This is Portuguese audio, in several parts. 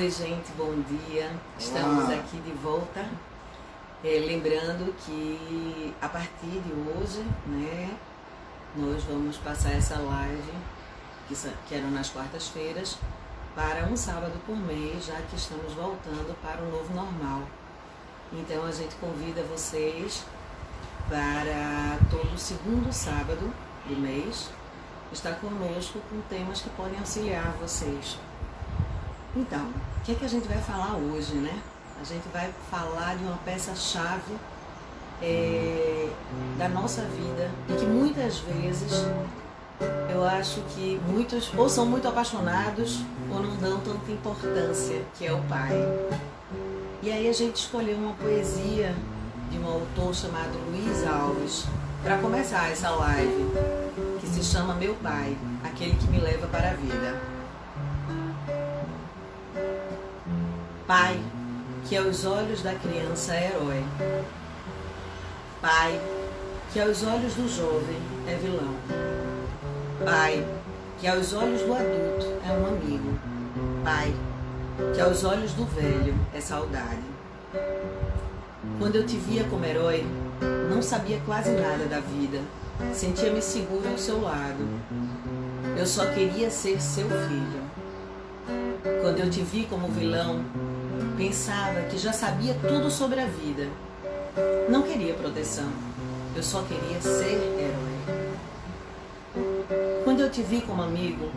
Oi, gente, bom dia. Estamos aqui de volta. Lembrando que a partir de hoje, né, nós vamos passar essa live, que eram nas quartas-feiras, para um sábado por mês, já que estamos voltando para o novo normal. Então a gente convida vocês para todo segundo sábado do mês estar conosco com temas que podem auxiliar vocês. Então, o que é que a gente vai falar hoje, né? A gente vai falar de uma peça-chave da nossa vida e que muitas vezes eu acho que muitos ou são muito apaixonados ou não dão tanta importância, que é o pai. E aí a gente escolheu uma poesia de um autor chamado Luiz Alves para começar essa live, que se chama Meu Pai, aquele que me leva para a vida. Pai, que aos olhos da criança é herói. Pai, que aos olhos do jovem é vilão. Pai, que aos olhos do adulto é um amigo. Pai, que aos olhos do velho é saudade. Quando eu te via como herói, não sabia quase nada da vida. Sentia-me seguro ao seu lado. Eu só queria ser seu filho. Quando eu te vi como vilão, pensava que já sabia tudo sobre a vida. Não queria proteção. Eu só queria ser herói. Quando eu te vi como amigo,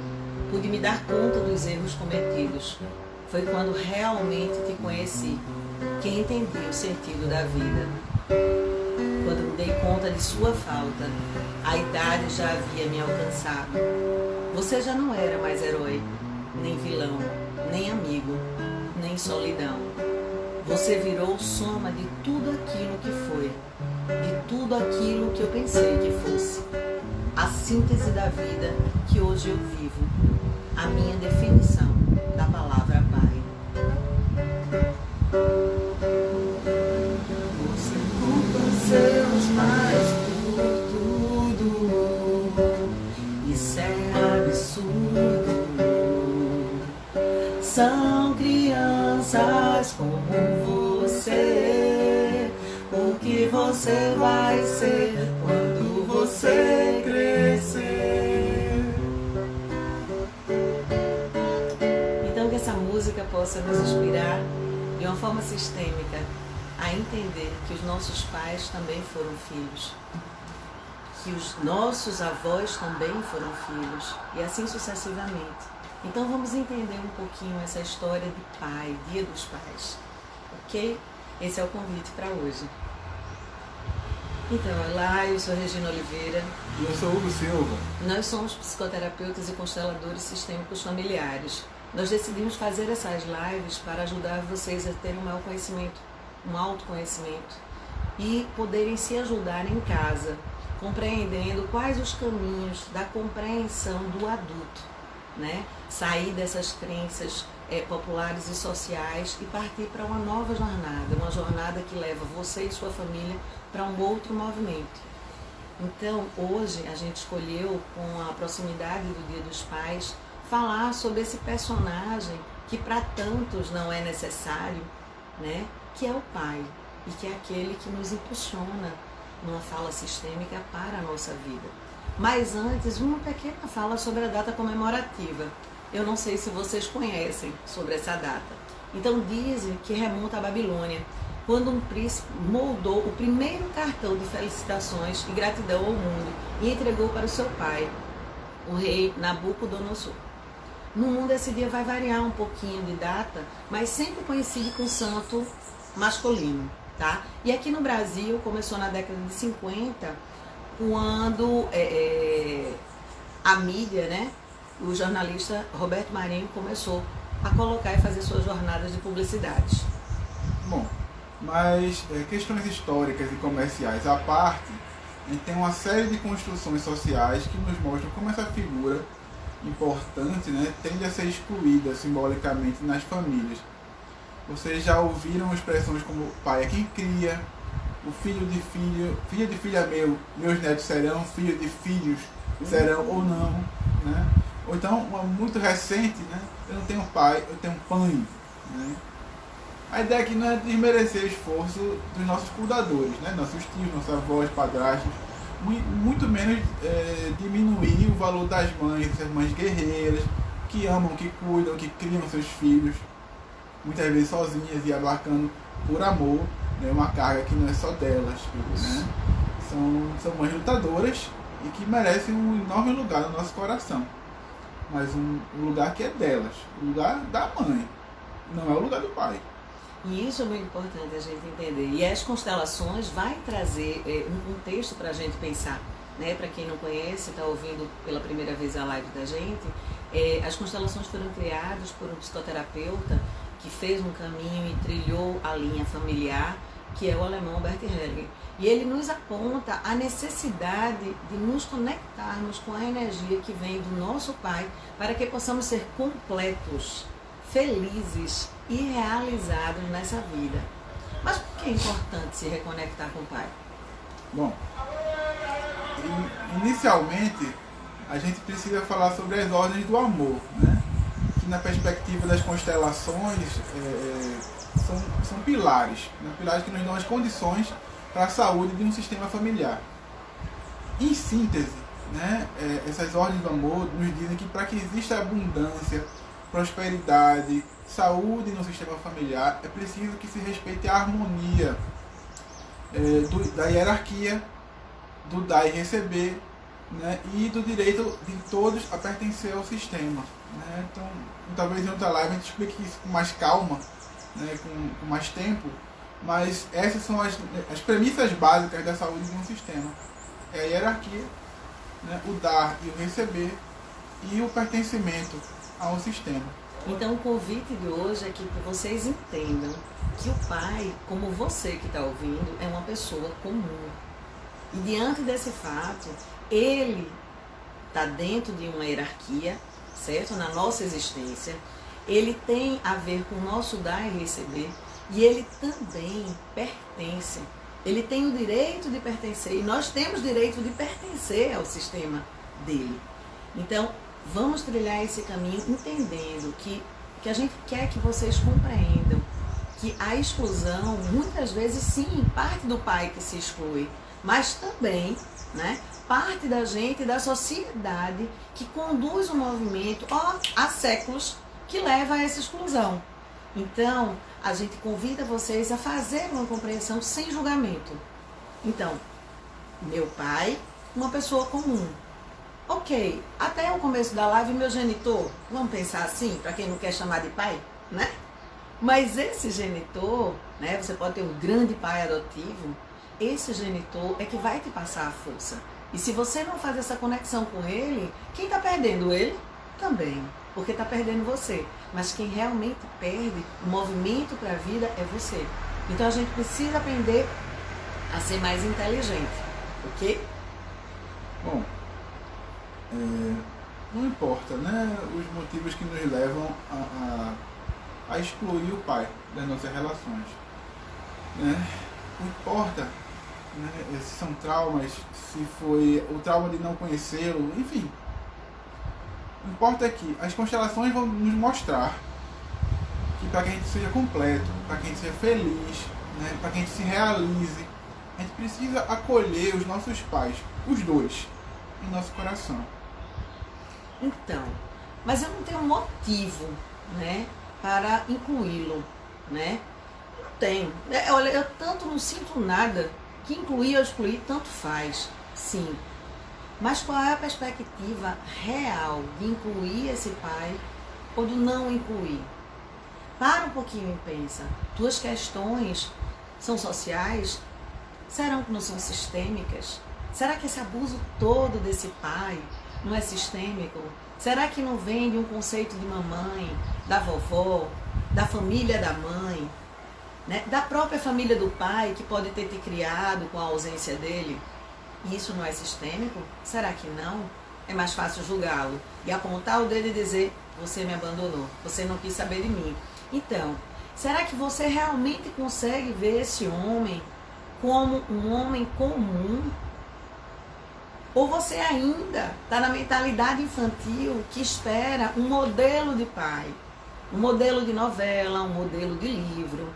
pude me dar conta dos erros cometidos. Foi quando realmente te conheci, que entendi o sentido da vida. Quando me dei conta de sua falta, a idade já havia me alcançado. Você já não era mais herói, nem vilão, nem amigo, nem solidão. Você virou soma de tudo aquilo que foi, de tudo aquilo que eu pensei que fosse. A síntese da vida que hoje eu vivo, a minha definição da palavra pai. Você culpa seus pais por tudo, isso é absurdo. São crianças como você. O que você vai ser quando você crescer? Então que essa música possa nos inspirar de uma forma sistêmica a entender que os nossos pais também foram filhos, que os nossos avós também foram filhos, e assim sucessivamente. Então vamos entender um pouquinho essa história de pai, Dia dos Pais, ok? Esse é o convite para hoje. Então, olá, eu sou Regina Oliveira. E eu sou Hugo Silva. Nós somos psicoterapeutas e consteladores sistêmicos familiares. Nós decidimos fazer essas lives para ajudar vocês a terem um maior conhecimento, um autoconhecimento e poderem se ajudar em casa, compreendendo quais os caminhos da compreensão do adulto, né? Sair dessas crenças populares e sociais e partir para uma nova jornada, uma jornada que leva você e sua família para um outro movimento. Então, hoje a gente escolheu, com a proximidade do Dia dos Pais, falar sobre esse personagem que para tantos não é necessário, né? Que é o pai e que é aquele que nos impulsiona numa fala sistêmica para a nossa vida. Mas antes, uma pequena fala sobre a data comemorativa. Eu não sei se vocês conhecem sobre essa data. Então dizem que remonta à Babilônia, quando um príncipe moldou o primeiro cartão de felicitações e gratidão ao mundo e entregou para o seu pai, o rei Nabucodonosor. No mundo esse dia vai variar um pouquinho de data, mas sempre coincide com o santo masculino, tá? E aqui no Brasil começou na década de 50, quando a mídia, né, o jornalista Roberto Marinho começou a colocar e fazer suas jornadas de publicidade. Bom, mas questões históricas e comerciais à parte, a gente tem uma série de construções sociais que nos mostram como essa figura importante, né, tende a ser excluída simbolicamente nas famílias. Vocês já ouviram expressões como pai é quem cria, o filho de filho, filho de filho é meu, meus netos serão, filho de filhos serão ou não, né? Ou então, uma muito recente, né? Eu não tenho pai, eu tenho pãe, né? A ideia aqui não é desmerecer o esforço dos nossos cuidadores, né? Nossos tios, nossos avós, padrastos, muito menos diminuir o valor das mães, essas mães guerreiras, que amam, que cuidam, que criam seus filhos, muitas vezes sozinhas e abarcando por amor, né, uma carga que não é só delas, né? São mães lutadoras e que merecem um enorme lugar no nosso coração, mas um lugar que é delas, o lugar da mãe, não é o lugar do pai. E isso é muito importante a gente entender. E as constelações vai trazer um contexto para a gente pensar, né? Para quem não conhece, está ouvindo pela primeira vez a live da gente, as constelações foram criadas por um psicoterapeuta que fez um caminho e trilhou a linha familiar, que é o alemão Bert Hellinger. E ele nos aponta a necessidade de nos conectarmos com a energia que vem do nosso Pai, para que possamos ser completos, felizes e realizados nessa vida. Mas por que é importante se reconectar com o Pai? Bom, inicialmente a gente precisa falar sobre as ordens do amor, né? Que na perspectiva das constelações são pilares, né? Pilares que nos dão as condições para a saúde de um sistema familiar. Em síntese, né, essas ordens do amor nos dizem que para que exista abundância, prosperidade, saúde no sistema familiar, é preciso que se respeite a harmonia da hierarquia, do dar e receber, né, e do direito de todos a pertencer ao sistema, né? Então, talvez em outra live a gente explique isso com mais calma, né, com mais tempo, mas essas são as premissas básicas da saúde de um sistema. É a hierarquia, né, o dar e o receber e o pertencimento ao sistema. Então o convite de hoje é que vocês entendam que o Pai, como você que está ouvindo, é uma pessoa comum. E diante desse fato, ele está dentro de uma hierarquia, certo? Na nossa existência. Ele tem a ver com o nosso dar e receber. E ele também pertence. Ele tem o direito de pertencer. E nós temos direito de pertencer ao sistema dele. Então, vamos trilhar esse caminho entendendo que a gente quer que vocês compreendam que a exclusão, muitas vezes sim, parte do pai que se exclui, mas também, né, parte da gente, da sociedade que conduz um movimento há séculos que leva a essa exclusão. Então, a gente convida vocês a fazer uma compreensão sem julgamento. Então, meu pai, uma pessoa comum. Ok, até o começo da live, meu genitor, vamos pensar assim, para quem não quer chamar de pai, né? Mas esse genitor, né, você pode ter um grande pai adotivo, esse genitor é que vai te passar a força. E se você não faz essa conexão com ele, quem está perdendo? Ele também, porque está perdendo você. Mas quem realmente perde o movimento para a vida é você. Então a gente precisa aprender a ser mais inteligente, ok? Bom, não importa, né, os motivos que nos levam a excluir o pai das nossas relações, né? Não importa, né, se são traumas, se foi o trauma de não conhecê-lo, enfim. O que importa é que as constelações vão nos mostrar que para que a gente seja completo, para que a gente seja feliz, né, para que a gente se realize, a gente precisa acolher os nossos pais, os dois, em nosso coração. Então, mas eu não tenho motivo, né, para incluí-lo, né? Não tenho. Olha, eu tanto não sinto nada que incluir ou excluir tanto faz, sim. Mas qual é a perspectiva real de incluir esse pai ou de não incluir? Para um pouquinho e pensa. Tuas questões são sociais? Serão que não são sistêmicas? Será que esse abuso todo desse pai não é sistêmico? Será que não vem de um conceito de mamãe, da vovó, da família da mãe, né? Da própria família do pai que pode ter te criado com a ausência dele? E isso não é sistêmico? Será que não? É mais fácil julgá-lo e apontar o dedo e dizer: você me abandonou, você não quis saber de mim. Então, será que você realmente consegue ver esse homem como um homem comum? Ou você ainda está na mentalidade infantil que espera um modelo de pai, um modelo de novela, um modelo de livro,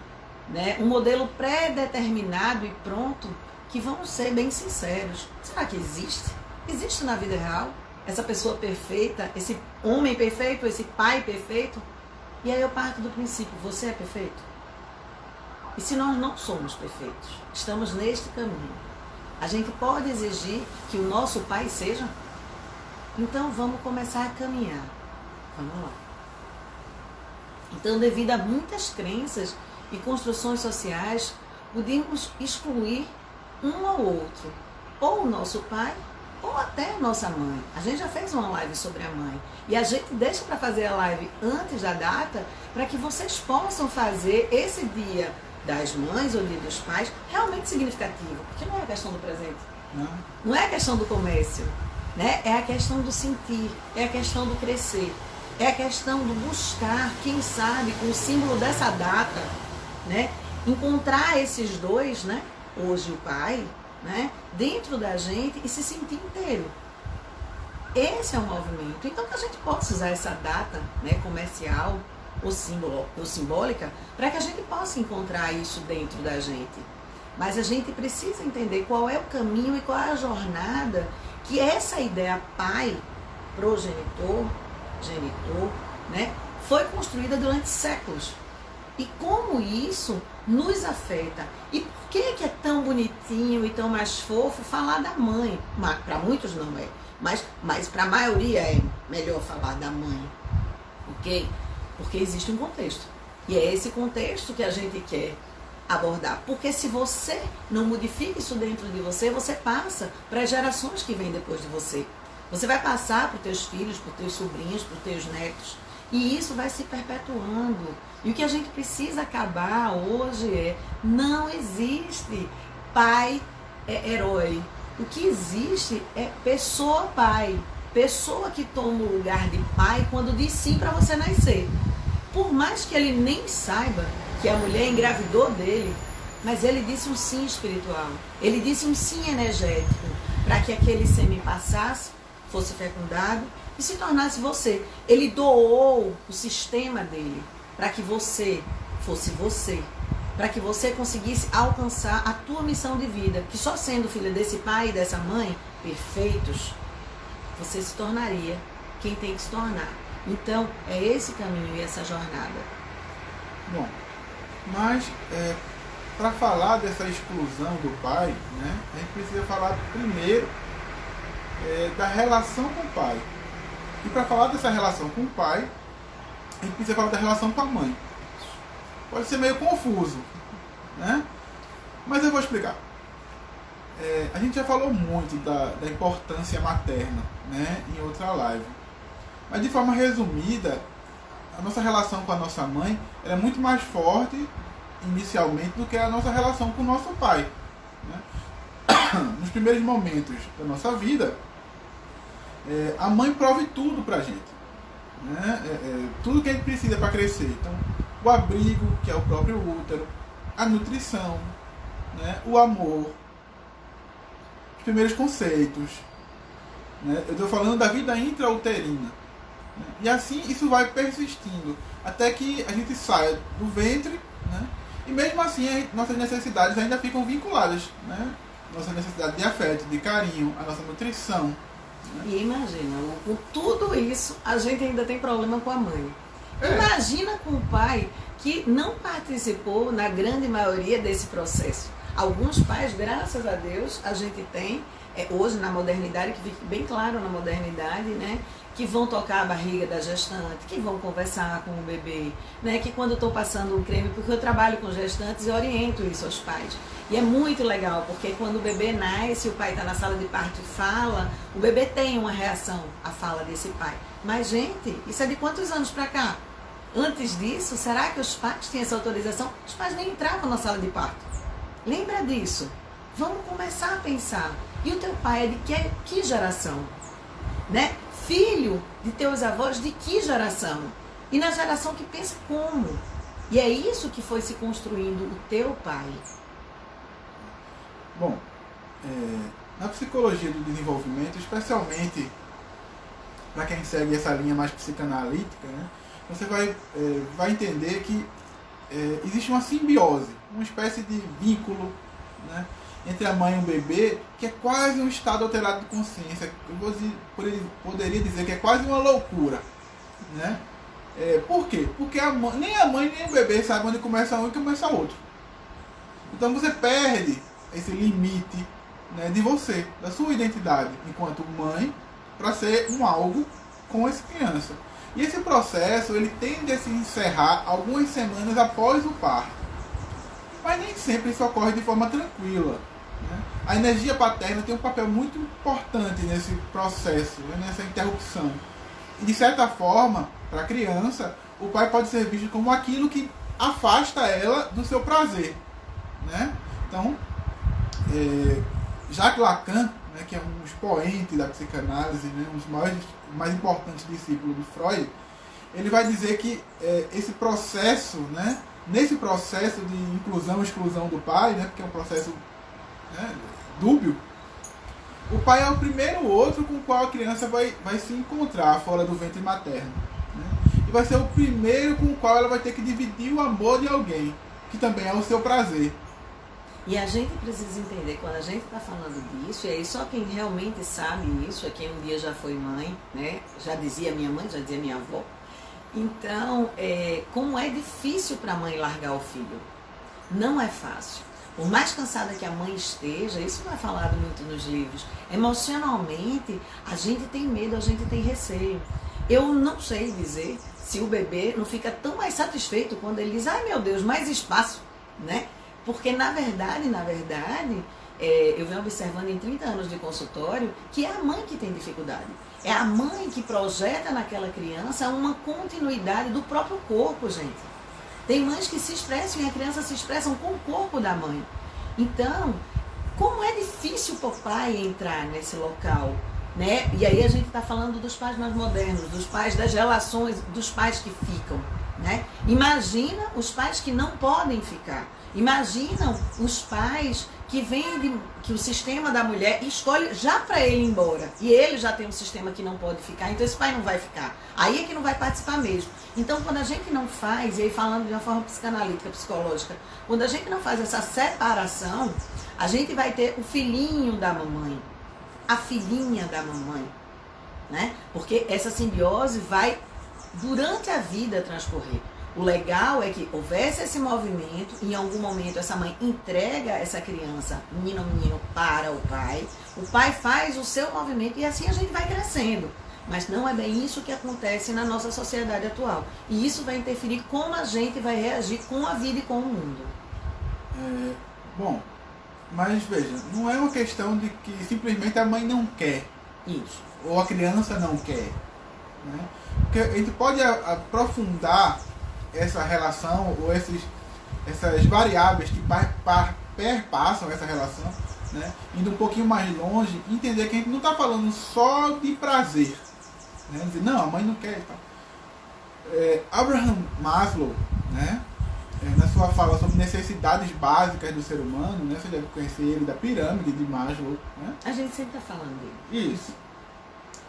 né? Um modelo pré-determinado e pronto, que vamos ser bem sinceros. Será que existe? Existe na vida real? Essa pessoa perfeita, esse homem perfeito, esse pai perfeito? E aí eu parto do princípio, você é perfeito? E se nós não somos perfeitos, estamos neste caminho, a gente pode exigir que o nosso pai seja? Então vamos começar a caminhar. Vamos lá. Então, devido a muitas crenças e construções sociais, podemos excluir um ou outro, ou o nosso pai, ou até a nossa mãe. A gente já fez uma live sobre a mãe. E a gente deixa para fazer a live antes da data, para que vocês possam fazer esse dia das mães ou dia dos pais realmente significativo. Porque não é a questão do presente. Não é a questão do comércio. Né? É a questão do sentir, é a questão do crescer. É a questão do buscar, quem sabe, com o símbolo dessa data, né? Encontrar esses dois, né? Hoje o pai, né? Dentro da gente e se sentir inteiro. Esse é o movimento. Então que a gente possa usar essa data, né, comercial ou simbólica para que a gente possa encontrar isso dentro da gente. Mas a gente precisa entender qual é o caminho e qual é a jornada que essa ideia pai, progenitor, genitor, né, foi construída durante séculos. E como isso nos afeta. E por que é tão bonitinho e tão mais fofo falar da mãe? Para muitos não é, mas para a maioria é melhor falar da mãe. Ok? Porque existe um contexto. E é esse contexto que a gente quer abordar. Porque se você não modifica isso dentro de você, você passa para as gerações que vêm depois de você. Você vai passar para os teus filhos, para os teus sobrinhos, para os teus netos. E isso vai se perpetuando. E o que a gente precisa acabar hoje é, não existe pai herói. O que existe é pessoa pai. Pessoa que toma o lugar de pai quando diz sim para você nascer. Por mais que ele nem saiba que a mulher engravidou dele, mas ele disse um sim espiritual. Ele disse um sim energético para que aquele sêmen passasse, fosse fecundado e se tornasse você. Ele doou o sistema dele para que você fosse você, para que você conseguisse alcançar a tua missão de vida, que só sendo filha desse pai e dessa mãe perfeitos, você se tornaria quem tem que se tornar. Então, é esse caminho e essa jornada. Bom, mas para falar dessa exclusão do pai, né, a gente precisa falar primeiro da relação com o pai. E para falar dessa relação com o pai, a gente precisa falar da relação com a mãe. Pode ser meio confuso, né? Mas eu vou explicar. A gente já falou muito da importância materna, né, em outra live. Mas de forma resumida, a nossa relação com a nossa mãe é muito mais forte inicialmente do que a nossa relação com o nosso pai, né? Nos primeiros momentos da nossa vida, a mãe prove tudo pra gente, né? Tudo que a gente precisa para crescer. Então, o abrigo, que é o próprio útero, a nutrição, né? O amor, os primeiros conceitos, né? Eu estou falando da vida intrauterina, né? E assim isso vai persistindo até que a gente saia do ventre, né? E mesmo assim nossas necessidades ainda ficam vinculadas, né? Nossa necessidade de afeto, de carinho, a nossa nutrição. E imagina, com tudo isso, a gente ainda tem problema com a mãe. Imagina com o pai que não participou, na grande maioria, desse processo. Alguns pais, graças a Deus, a gente tem, hoje na modernidade, que fica bem claro na modernidade, né? Que vão tocar a barriga da gestante, que vão conversar com o bebê, né? Que quando eu estou passando um creme, porque eu trabalho com gestantes e oriento isso aos pais. E é muito legal, porque quando o bebê nasce, o pai está na sala de parto e fala, o bebê tem uma reação à fala desse pai. Mas, gente, isso é de quantos anos para cá? Antes disso, será que os pais tinham essa autorização? Os pais nem entravam na sala de parto. Lembra disso? Vamos começar a pensar. E o teu pai é de que geração? Né? Filho de teus avós de que geração? E na geração que pensa como? E é isso que foi se construindo o teu pai. Bom, na psicologia do desenvolvimento, especialmente para quem segue essa linha mais psicanalítica, né, você vai entender que existe uma simbiose, uma espécie de vínculo, né, entre a mãe e o bebê, que é quase um estado alterado de consciência. Poderia dizer que é quase uma loucura, né? Por quê? Porque nem a mãe nem o bebê sabem onde começa um e começa outro. Então você perde esse limite, né, de você, da sua identidade enquanto mãe, para ser um algo com essa criança. E esse processo ele tende a se encerrar algumas semanas após o parto. Mas nem sempre isso ocorre de forma tranquila, né? A energia paterna tem um papel muito importante nesse processo, né, nessa interrupção. E de certa forma, para a criança, o pai pode ser visto como aquilo que afasta ela do seu prazer, né? Então, Jacques Lacan, né, que é um expoente da psicanálise, né, um dos mais importantes discípulos do Freud, ele vai dizer que esse processo, né, nesse processo de inclusão e exclusão do pai, né, porque é um processo, né, dúbio, o pai é o primeiro outro com o qual a criança vai se encontrar fora do ventre materno, né, e vai ser o primeiro com o qual ela vai ter que dividir o amor de alguém, que também é o seu prazer. E a gente precisa entender, quando a gente está falando disso, e aí só quem realmente sabe isso é quem um dia já foi mãe, né? Já dizia minha mãe, já dizia minha avó. Então, como é difícil para a mãe largar o filho. Não é fácil. Por mais cansada que a mãe esteja, isso não é falado muito nos livros, emocionalmente a gente tem medo, a gente tem receio. Eu não sei dizer se o bebê não fica tão mais satisfeito quando ele diz, ai meu Deus, mais espaço, né? Porque, na verdade, eu venho observando em 30 anos de consultório que é a mãe que tem dificuldade. É a mãe que projeta naquela criança uma continuidade do próprio corpo, gente. Tem mães que se expressam e a criança se expressam com o corpo da mãe. Então, como é difícil para o pai entrar nesse local, né? E aí a gente está falando dos pais mais modernos, dos pais das relações, dos pais que ficam, né? Imagina os pais que não podem ficar. Imaginam os pais que que o sistema da mulher escolhe já para ele ir embora. E ele já tem um sistema que não pode ficar, então esse pai não vai ficar. Aí é que não vai participar mesmo. Então quando a gente não faz, e aí falando de uma forma psicanalítica, psicológica, quando a gente não faz essa separação, a gente vai ter o filhinho da mamãe, a filhinha da mamãe, né? Porque essa simbiose vai durante a vida transcorrer. O legal é que houvesse esse movimento, em algum momento essa mãe entrega essa criança, menino ou menino, para o pai faz o seu movimento e assim a gente vai crescendo. Mas não é bem isso que acontece na nossa sociedade atual. E isso vai interferir como a gente vai reagir com a vida e com o mundo. Bom, mas veja, não é uma questão de que simplesmente a mãe não quer. Isso. Ou a criança não quer, né? Porque a gente pode aprofundar essa relação ou essas variáveis que perpassam essa relação, né? Indo um pouquinho mais longe, entender que a gente não está falando só de prazer, né? Dizer, não, a mãe não quer. Tá? Abraham Maslow, né? Na sua fala sobre necessidades básicas do ser humano, né? Você deve conhecer ele da pirâmide de Maslow, né? A gente sempre está falando dele. Isso.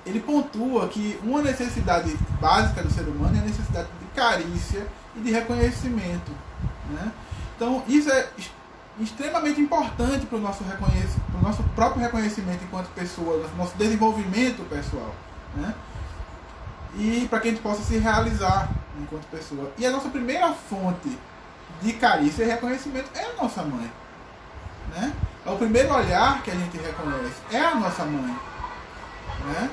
Ele pontua que uma necessidade básica do ser humano é a necessidade de carícia e de reconhecimento, né? Então, isso é extremamente importante para o nosso próprio reconhecimento enquanto pessoa, nosso desenvolvimento pessoal, né? E para que a gente possa se realizar enquanto pessoa. E a nossa primeira fonte de carícia e reconhecimento é a nossa mãe, né? É o primeiro olhar que a gente reconhece, é a nossa mãe, né?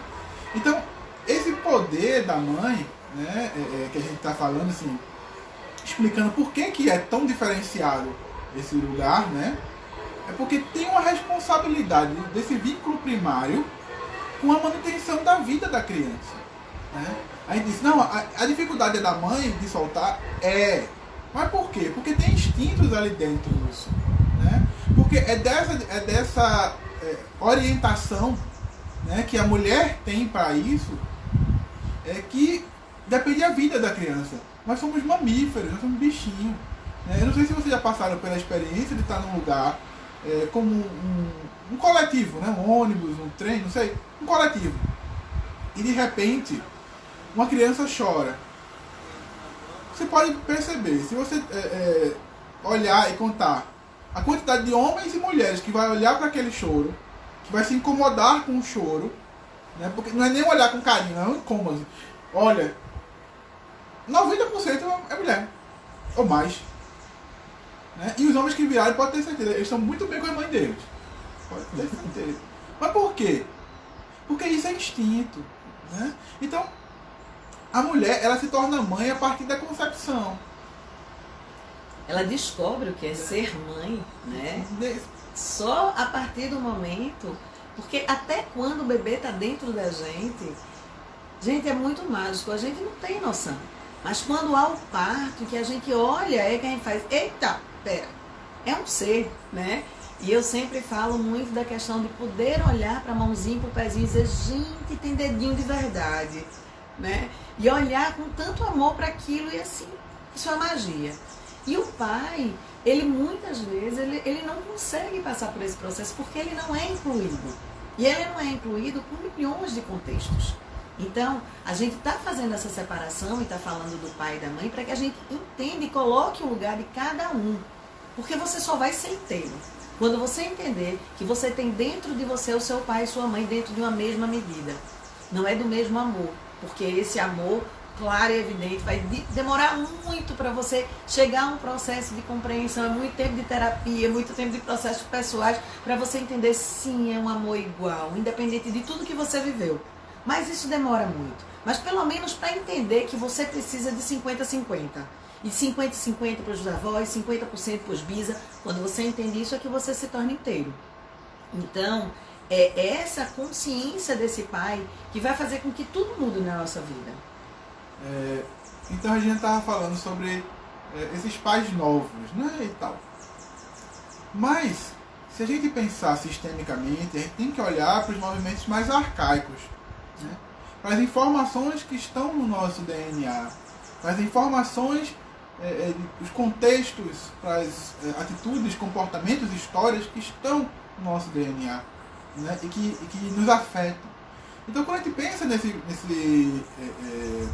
Então, esse poder da mãe, né, que a gente está falando, assim, explicando por que é tão diferenciado esse lugar, né, é porque tem uma responsabilidade desse vínculo primário com a manutenção da vida da criança, né? A gente diz, não, a dificuldade é da mãe de soltar, mas por quê? Porque tem instintos ali dentro disso, né? Porque é dessa orientação, né, que a mulher tem para isso, que depende da vida da criança. Nós somos mamíferos, nós somos bichinhos, né? Eu não sei se vocês já passaram pela experiência de estar num lugar como um coletivo, né? Um ônibus, um trem, não sei, um coletivo. E de repente, uma criança chora. Você pode perceber, se você olhar e contar a quantidade de homens e mulheres que vai olhar para aquele choro, que vai se incomodar com o choro, né? Porque não é nem olhar com carinho, é um incômodo. Olha, 90% é mulher, ou mais. Né? E os homens que viraram, pode ter certeza, eles estão muito bem com a mãe deles. Pode ter certeza. Mas por quê? Porque isso é instinto. Né? Então, a mulher, ela se torna mãe a partir da concepção. Ela descobre o que é ser mãe, né? Só a partir do momento, porque até quando o bebê está dentro da gente, é muito mágico, a gente não tem noção. Mas quando há o parto, que a gente olha, é que a gente faz, eita, pera, é um ser, né? E eu sempre falo muito da questão de poder olhar para a mãozinha, para o pezinho e dizer, gente, tem dedinho de verdade, né? E olhar com tanto amor para aquilo e assim, isso é magia. E o pai, ele muitas vezes, ele não consegue passar por esse processo porque ele não é incluído. E ele não é incluído com milhões de contextos. Então, a gente está fazendo essa separação e está falando do pai e da mãe para que a gente entenda e coloque o lugar de cada um. Porque você só vai ser inteiro quando você entender que você tem dentro de você o seu pai e sua mãe dentro de uma mesma medida. Não é do mesmo amor, porque esse amor, claro e evidente, vai demorar muito para você chegar a um processo de compreensão, é muito tempo de terapia, muito tempo de processos pessoais, para você entender, sim, é um amor igual, independente de tudo que você viveu. Mas isso demora muito. Mas pelo menos para entender que você precisa de 50-50. E 50-50 para os avós, 50% para os bisa. Quando você entende isso, é que você se torna inteiro. Então, é essa consciência desse pai que vai fazer com que tudo mude na nossa vida. Então a gente estava falando sobre esses pais novos, né, e tal. Mas, se a gente pensar sistemicamente, a gente tem que olhar para os movimentos mais arcaicos, né, para as informações que estão no nosso DNA, para as informações, os contextos, para as atitudes, comportamentos, histórias que estão no nosso DNA, né, e que nos afetam. Então, quando a gente pensa nesse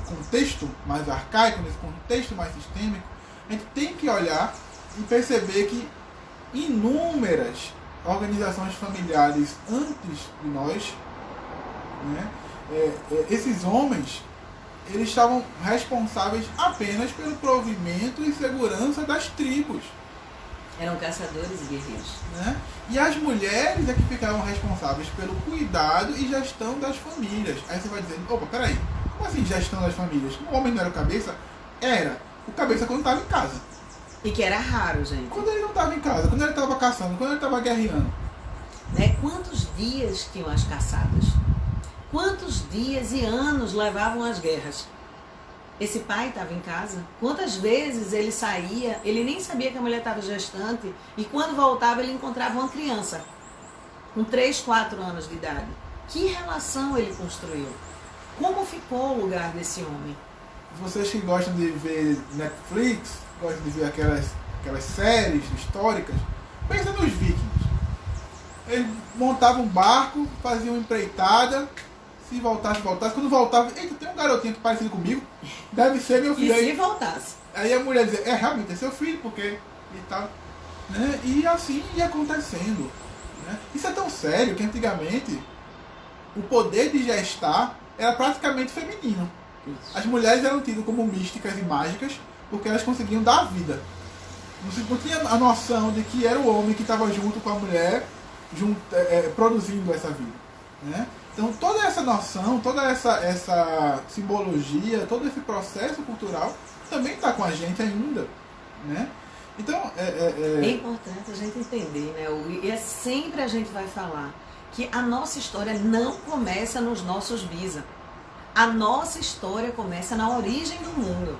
contexto mais arcaico, nesse contexto mais sistêmico, a gente tem que olhar e perceber que inúmeras organizações familiares antes de nós, né, esses homens, eles estavam responsáveis apenas pelo provimento e segurança das tribos. Eram caçadores e guerreiros. Né? E as mulheres é que ficavam responsáveis pelo cuidado e gestão das famílias. Aí você vai dizer, opa, peraí, como assim gestão das famílias? O homem não era o cabeça? Era. O cabeça quando estava em casa. E que era raro, gente. Quando ele não estava em casa, quando ele estava caçando, quando ele estava guerreando. Né? Quantos dias tinham as caçadas? Quantos dias e anos levavam as guerras? Esse pai estava em casa? Quantas vezes ele saía, ele nem sabia que a mulher estava gestante, e quando voltava ele encontrava uma criança com 3, 4 anos de idade. Que relação ele construiu? Como ficou o lugar desse homem? Vocês que gostam de ver Netflix, gostam de ver aquelas séries históricas, pensa nos vikings. Eles montavam um barco, faziam uma empreitada, se voltasse. Quando voltava, eita, tem um garotinho que parecido comigo, deve ser meu filho. E se voltasse? Aí a mulher dizia, realmente é seu filho, porque e tal. Né? E assim ia acontecendo. Né? Isso é tão sério que antigamente o poder de gestar era praticamente feminino. Isso. As mulheres eram tidas como místicas e mágicas porque elas conseguiam dar vida. Não tinha a noção de que era o homem que estava junto com a mulher, produzindo essa vida. Né? Então toda essa noção, toda essa simbologia, todo esse processo cultural também está com a gente ainda. Né? Então, é importante a gente entender, né? E sempre a gente vai falar que a nossa história não começa nos nossos bisa. A nossa história começa na origem do mundo.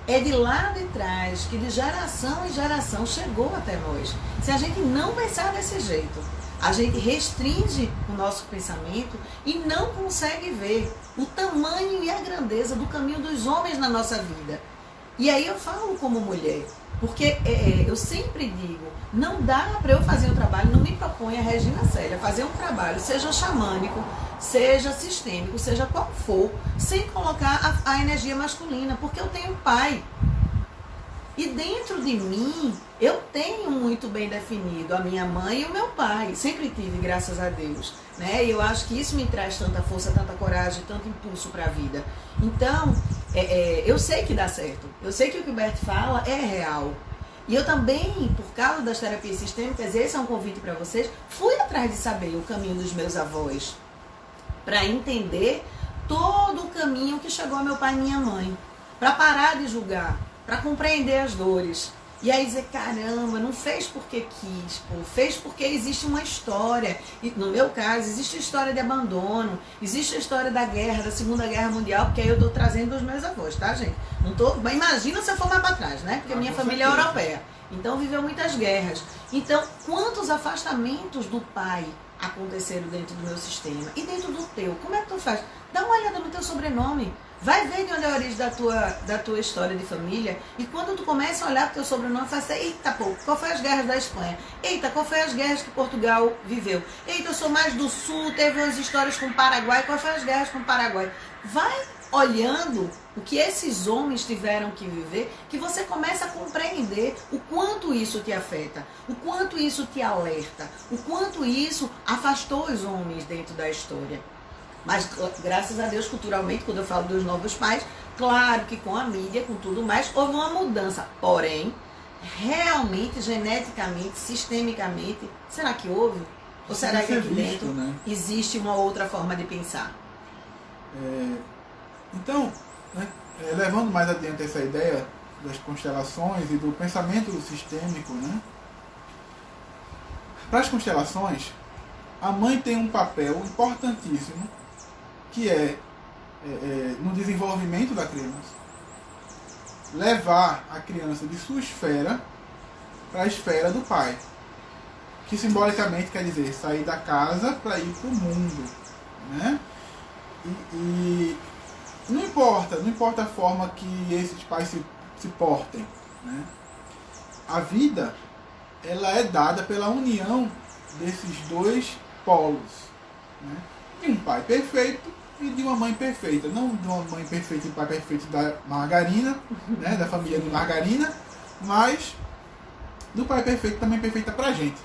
É de lá de trás que de geração em geração chegou até nós. Se a gente não pensar desse jeito, a gente restringe o nosso pensamento e não consegue ver o tamanho e a grandeza do caminho dos homens na nossa vida. E aí eu falo como mulher, porque eu sempre digo, não dá para eu fazer um trabalho, não me propõe a Regina Célia fazer um trabalho, seja xamânico, seja sistêmico, seja qual for, sem colocar a energia masculina, porque eu tenho um pai. E dentro de mim, eu tenho muito bem definido a minha mãe e o meu pai. Sempre tive, graças a Deus. Né? E eu acho que isso me traz tanta força, tanta coragem, tanto impulso para a vida. Então, eu sei que dá certo. Eu sei que o que o Bert fala é real. E eu também, por causa das terapias sistêmicas, esse é um convite para vocês, fui atrás de saber o caminho dos meus avós. Para entender todo o caminho que chegou ao meu pai e minha mãe. Para parar de julgar. Para compreender as dores. E aí dizer, caramba, não fez porque quis, pô, fez porque existe uma história. E no meu caso, existe a história de abandono, existe a história da guerra, da Segunda Guerra Mundial, porque aí eu estou trazendo dos meus avós, tá, gente? Não tô, imagina se eu for mais para trás, né? Porque minha família é europeia. Então viveu muitas guerras. Então, quantos afastamentos do pai aconteceram dentro do meu sistema? E dentro do teu? Como é que tu faz? Dá uma olhada no teu sobrenome. Vai ver de onde é a origem da tua história de família. E quando tu começa a olhar para o teu sobrenome, tu fala assim, eita, pô, qual foi as guerras da Espanha? Eita, qual foi as guerras que Portugal viveu? Eita, eu sou mais do sul, teve umas histórias com o Paraguai, qual foi as guerras com o Paraguai? Vai olhando o que esses homens tiveram que viver, que você começa a compreender o quanto isso te afeta, o quanto isso te alerta, o quanto isso afastou os homens dentro da história. Mas, graças a Deus, culturalmente, quando eu falo dos novos pais, claro que com a mídia, com tudo mais, houve uma mudança. Porém, realmente, geneticamente, sistemicamente, será que houve? Ou será que aqui dentro, né, existe uma outra forma de pensar? Então, né, levando mais adiante essa ideia das constelações e do pensamento sistêmico, né, para as constelações, a mãe tem um papel importantíssimo que no desenvolvimento da criança, levar a criança de sua esfera para a esfera do pai, que simbolicamente quer dizer sair da casa para ir para o mundo, né? E não importa a forma que esses pais se portem, né? A vida, ela é dada pela união desses dois polos, né? De um pai perfeito e de uma mãe perfeita. Não de uma mãe perfeita e pai perfeito da margarina, né? Da família de margarina, mas do pai perfeito também perfeita pra gente.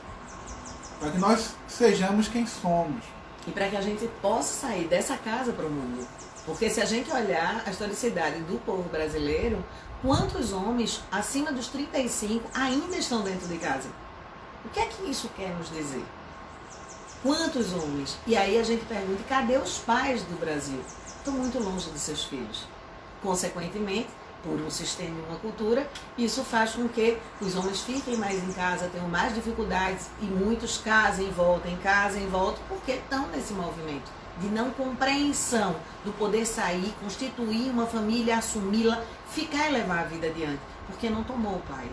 Para que nós sejamos quem somos. E para que a gente possa sair dessa casa para o mundo. Porque se a gente olhar a historicidade do povo brasileiro, quantos homens acima dos 35 ainda estão dentro de casa? O que é que isso quer nos dizer? Quantos homens? E aí a gente pergunta, cadê os pais do Brasil? Estão muito longe de seus filhos. Consequentemente, por um sistema e uma cultura, isso faz com que os homens fiquem mais em casa, tenham mais dificuldades e muitos casem e voltem, porque estão nesse movimento de não compreensão do poder sair, constituir uma família, assumi-la, ficar e levar a vida adiante, porque não tomou o pai.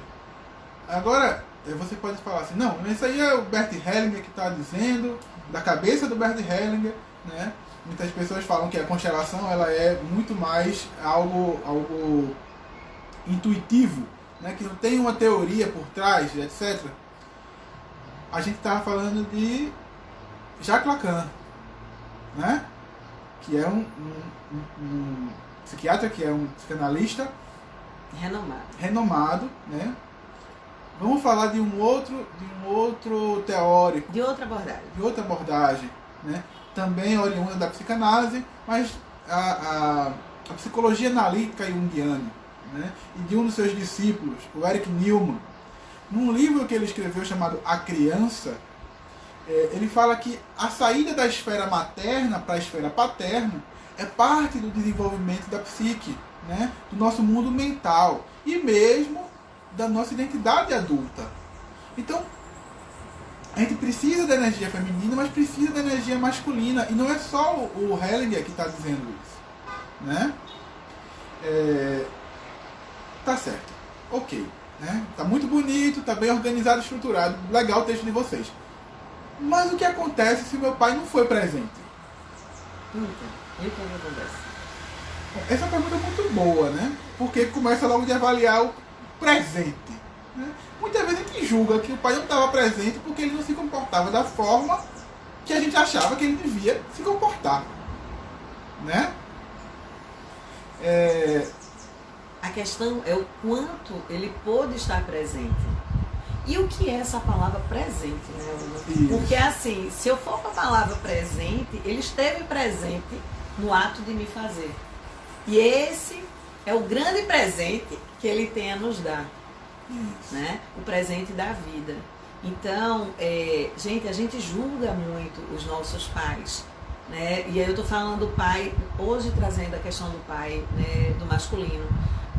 Agora, você pode falar assim, não, isso aí é o Bert Hellinger que está dizendo, da cabeça do Bert Hellinger, né? Muitas pessoas falam que a constelação ela é muito mais algo intuitivo, né? Que não tem uma teoria por trás, etc. A gente estava falando de Jacques Lacan, né? Que é um psiquiatra, que é um psicanalista renomado, né? Vamos falar de um outro teórico. De outra abordagem. De outra abordagem, né? Também oriunda da psicanálise, mas a psicologia analítica junguiana, né? E de um dos seus discípulos, o Eric Newman, num livro que ele escreveu chamado A Criança, ele fala que a saída da esfera materna para a esfera paterna é parte do desenvolvimento da psique, né? Do nosso mundo mental e mesmo da nossa identidade adulta. Então, a gente precisa da energia feminina, mas precisa da energia masculina. E não é só o Hellinger que está dizendo isso, né? Tá certo. Ok. Né? Tá muito bonito, tá bem organizado, estruturado. Legal o texto de vocês. Mas o que acontece se meu pai não foi presente? E o que acontece? Essa pergunta é muito boa, né? porque começa logo de avaliar o presente. Né? Muitas vezes a gente julga que o pai não estava presente porque ele não se comportava da forma que a gente achava que ele devia se comportar. Né? A questão é o quanto ele pôde estar presente. E o que é essa palavra presente, né, Ana? Porque assim, se eu for para a palavra presente, ele esteve presente no ato de me fazer. E esse é o grande presente que ele tem a nos dar. Né? O presente da vida. Então, gente, a gente julga muito os nossos pais. Né? E aí eu estou falando do pai, hoje trazendo a questão do pai, né, do masculino.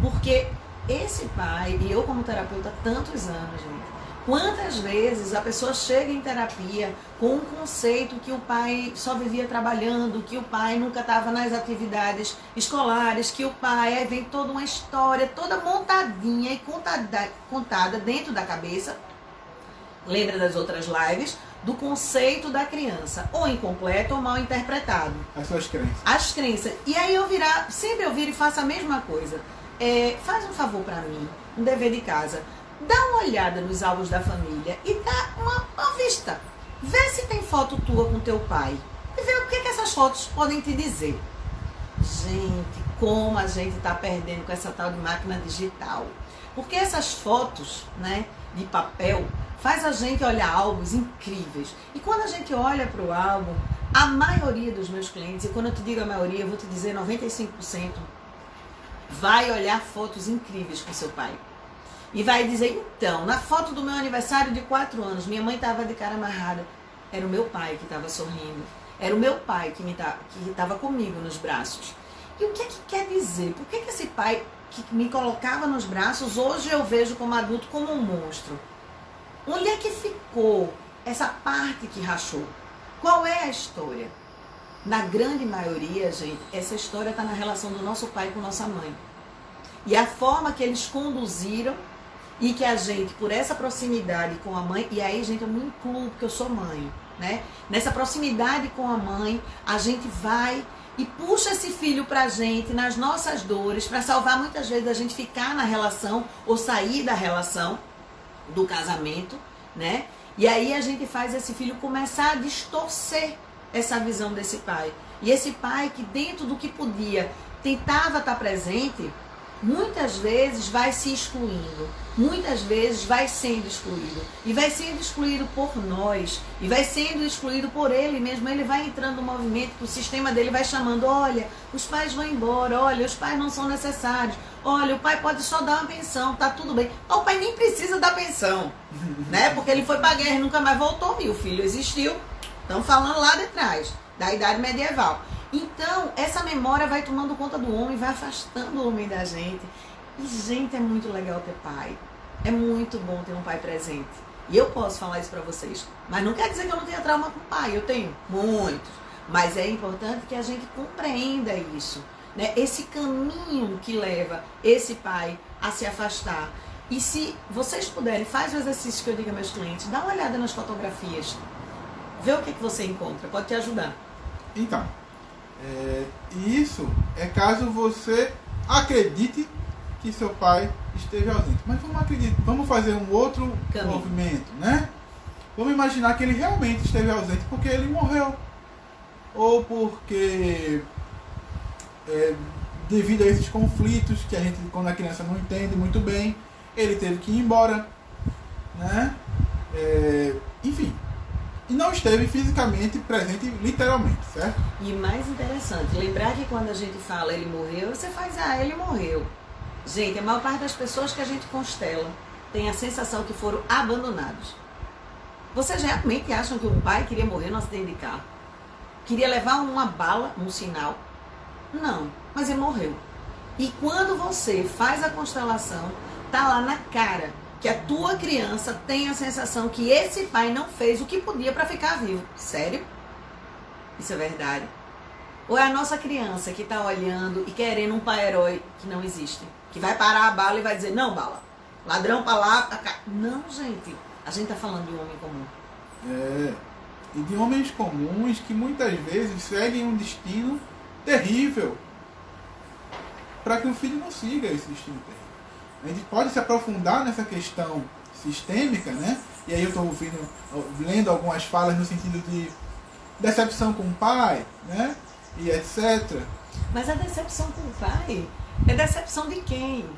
Porque esse pai, e eu como terapeuta há tantos anos, gente, quantas vezes a pessoa chega em terapia com um conceito que o pai só vivia trabalhando, que o pai nunca estava nas atividades escolares, que o pai, aí vem toda uma história toda montadinha e contada dentro da cabeça, lembra das outras lives, do conceito da criança, ou incompleto ou mal interpretado. As suas crenças. As crenças. E aí sempre eu viro e faço a mesma coisa. Faz um favor para mim, um dever de casa. Dá uma olhada nos álbuns da família e dá uma vista. Vê se tem foto tua com teu pai. E vê o que essas fotos podem te dizer. Gente, como a gente está perdendo com essa tal de máquina digital. Porque essas fotos, né, de papel faz a gente olhar álbuns incríveis. E quando a gente olha para o álbum, a maioria dos meus clientes, e quando eu te digo a maioria, eu vou te dizer 95%, vai olhar fotos incríveis com seu pai. E vai dizer, então, na foto do meu aniversário de 4 anos, minha mãe estava de cara amarrada. Era o meu pai que estava sorrindo. Era o meu pai que estava comigo nos braços. E o que é que quer dizer? Por que esse pai que me colocava nos braços, hoje eu vejo como adulto como um monstro? Onde é que ficou essa parte que rachou? Qual é a história? Na grande maioria, gente, essa história está na relação do nosso pai com nossa mãe. E a forma que eles conduziram e que a gente, por essa proximidade com a mãe, e aí, gente, eu me incluo porque eu sou mãe, né? Nessa proximidade com a mãe, a gente vai e puxa esse filho pra gente, nas nossas dores, para salvar muitas vezes a gente ficar na relação ou sair da relação do casamento, né? E aí a gente faz esse filho começar a distorcer essa visão desse pai. E esse pai que dentro do que podia tentava estar presente, muitas vezes vai se excluindo, muitas vezes vai sendo excluído. E vai sendo excluído por nós, e vai sendo excluído por ele mesmo. Ele vai entrando no movimento que o sistema dele vai chamando, olha, os pais vão embora, olha, os pais não são necessários, olha, o pai pode só dar uma pensão, tá tudo bem. O pai nem precisa dar pensão, né? Porque ele foi pra guerra e nunca mais voltou, e o filho existiu. Estamos falando lá de trás, da idade medieval. Então, essa memória vai tomando conta do homem, vai afastando o homem da gente. E, gente, é muito legal ter pai. É muito bom ter um pai presente. E eu posso falar isso pra vocês. Mas não quer dizer que eu não tenha trauma com o pai. Eu tenho muitos. Mas é importante que a gente compreenda isso, né? Esse caminho que leva esse pai a se afastar. E se vocês puderem, faz o exercício que eu digo a meus clientes. Dá uma olhada nas fotografias. Vê o que você encontra. Pode te ajudar. Então, isso é caso você acredite que seu pai esteve ausente. Mas vamos fazer um outro movimento, né? Vamos imaginar que ele realmente esteve ausente porque ele morreu. Ou porque, devido a esses conflitos que a gente, quando a criança não entende muito bem, ele teve que ir embora, né? Enfim. E não esteve fisicamente presente, literalmente, certo? E mais interessante, lembrar que quando a gente fala ele morreu, você faz, ele morreu. Gente, a maior parte das pessoas que a gente constela tem a sensação que foram abandonados. Vocês realmente acham que um pai queria morrer num acidente de carro? Queria levar uma bala, um sinal? Não, mas ele morreu. E quando você faz a constelação, tá lá na cara que a tua criança tem a sensação que esse pai não fez o que podia para ficar vivo. Sério? Isso é verdade? Ou é a nossa criança que está olhando e querendo um pai-herói que não existe? Que vai parar a bala e vai dizer, não, bala, ladrão para lá, pra cá. Não, gente. A gente está falando de um homem comum. E de homens comuns que muitas vezes seguem um destino terrível. para que o filho não siga esse instinto terrível. A gente pode se aprofundar nessa questão sistêmica, né? E aí eu estou lendo algumas falas no sentido de decepção com o pai, né? E etc. Mas a decepção com o pai é decepção de quem?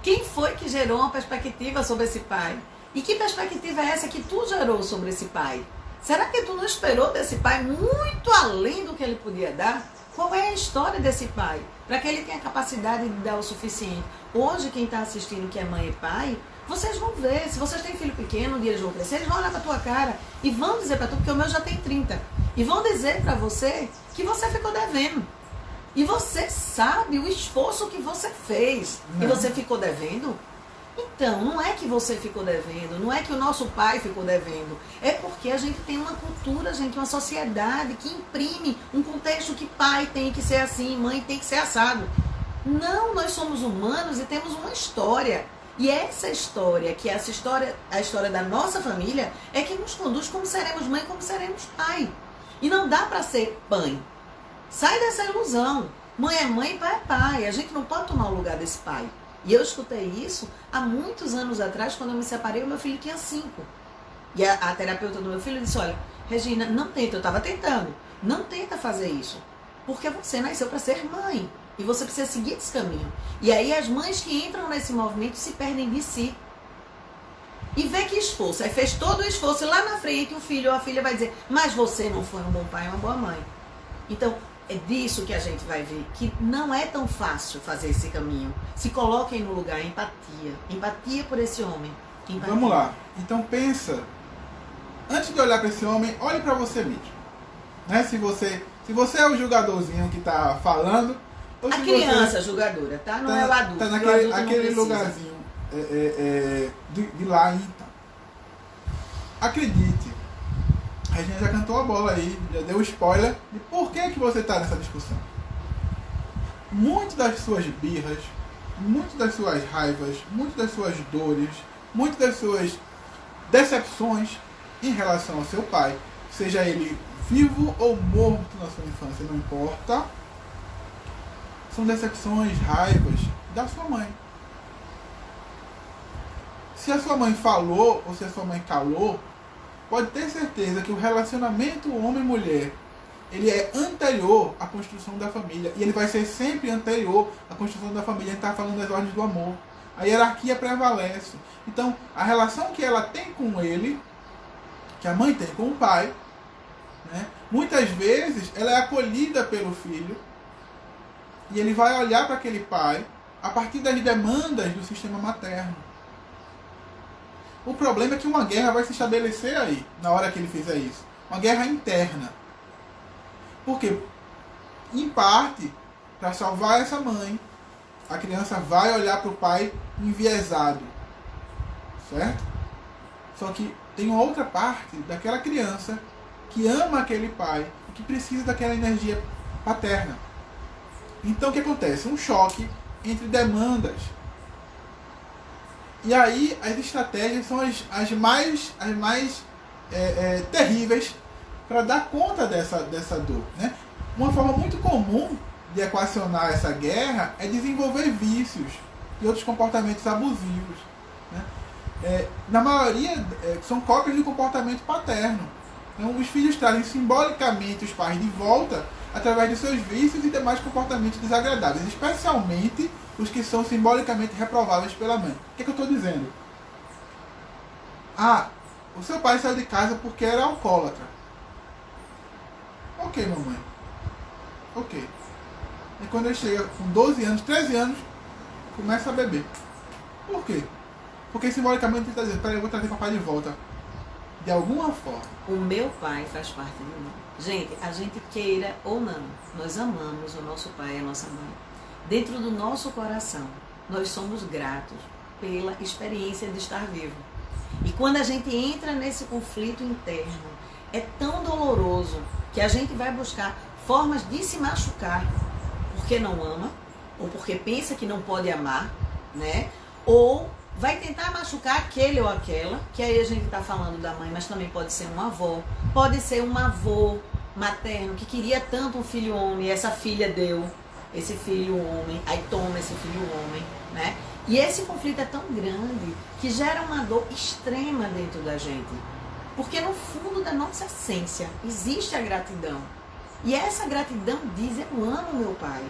Quem foi que gerou uma perspectiva sobre esse pai? E que perspectiva é essa que tu gerou sobre esse pai? Será que tu não esperou desse pai muito além do que ele podia dar? Qual é a história desse pai? Para que ele tenha capacidade de dar o suficiente. Hoje, quem está assistindo que é mãe e pai, vocês vão ver. Se vocês têm filho pequeno, um dia eles vão crescer, eles vão olhar para tua cara e vão dizer para tu, porque o meu já tem 30, e vão dizer para você que você ficou devendo. E você sabe o esforço que você fez. E você ficou devendo? Então, não é que você ficou devendo, não é que o nosso pai ficou devendo. É porque a gente tem uma cultura, gente, uma sociedade que imprime um contexto que pai tem que ser assim, mãe tem que ser assado. Não, nós somos humanos e temos uma história. E essa história, que é essa história, a história da nossa família, é que nos conduz como seremos mãe, como seremos pai. E não dá para ser pai. Sai dessa ilusão. Mãe é mãe, pai é pai. A gente não pode tomar o lugar desse pai. E eu escutei isso há muitos anos atrás, quando eu me separei, o meu filho tinha 5. E a terapeuta do meu filho disse, olha, Regina, não tenta, eu estava tentando, não tenta fazer isso. Porque você nasceu para ser mãe. E você precisa seguir esse caminho. E aí as mães que entram nesse movimento se perdem de si. E vê que esforço. Aí fez todo o esforço e lá na frente o filho ou a filha vai dizer, mas você não foi um bom pai, uma boa mãe. Então, é disso que a gente vai ver, que não é tão fácil fazer esse caminho. Se coloquem no lugar, empatia. Empatia por esse homem. Empatia. Vamos lá. Então pensa, antes de olhar para esse homem, olhe para você mesmo. Né? Se você é o julgadorzinho que está falando... A criança julgadora, tá? Não é o adulto. Tá naquele lugarzinho de lá, então. Acredite, a Regina já cantou a bola aí, já deu spoiler de por que você está nessa discussão. Muito das suas birras, muito das suas raivas, muito das suas dores, muito das suas decepções em relação ao seu pai, seja ele vivo ou morto na sua infância, não importa, são decepções, raivas da sua mãe. Se a sua mãe falou ou se a sua mãe calou, pode ter certeza que o relacionamento homem-mulher, ele é anterior à construção da família. E ele vai ser sempre anterior à construção da família. A gente está falando das ordens do amor. A hierarquia prevalece. Então, a relação que ela tem com ele, que a mãe tem com o pai, né, muitas vezes ela é acolhida pelo filho, e ele vai olhar para aquele pai a partir das demandas do sistema materno. O problema é que uma guerra vai se estabelecer aí, na hora que ele fizer isso. Uma guerra interna. Por quê? Em parte, para salvar essa mãe, a criança vai olhar para o pai enviesado. Certo? Só que tem uma outra parte daquela criança que ama aquele pai e que precisa daquela energia paterna. Então o que acontece? Um choque entre demandas. E aí as estratégias são as mais terríveis para dar conta dessa dor. Né? Uma forma muito comum de equacionar essa guerra é desenvolver vícios e outros comportamentos abusivos. Né? Na maioria são cópias do comportamento paterno. Então os filhos trazem simbolicamente os pais de volta através de seus vícios e demais comportamentos desagradáveis, especialmente os que são simbolicamente reprováveis pela mãe. O que eu estou dizendo? Ah, o seu pai saiu de casa porque era alcoólatra. Ok, mamãe. Ok. E quando ele chega com 12 anos, 13 anos, começa a beber. Por quê? Porque simbolicamente ele está dizendo, peraí, eu vou trazer papai de volta. De alguma forma. O meu pai faz parte de mim. Gente, a gente queira ou não, nós amamos o nosso pai e a nossa mãe. Dentro do nosso coração, nós somos gratos pela experiência de estar vivo. E quando a gente entra nesse conflito interno, é tão doloroso que a gente vai buscar formas de se machucar porque não ama, ou porque pensa que não pode amar, né? Ou vai tentar machucar aquele ou aquela, que aí a gente está falando da mãe, mas também pode ser um avô, pode ser um avô materno que queria tanto um filho homem e essa filha deu, esse filho homem, aí toma esse filho homem, né? E esse conflito é tão grande que gera uma dor extrema dentro da gente. Porque no fundo da nossa essência existe a gratidão. E essa gratidão diz, eu amo meu pai,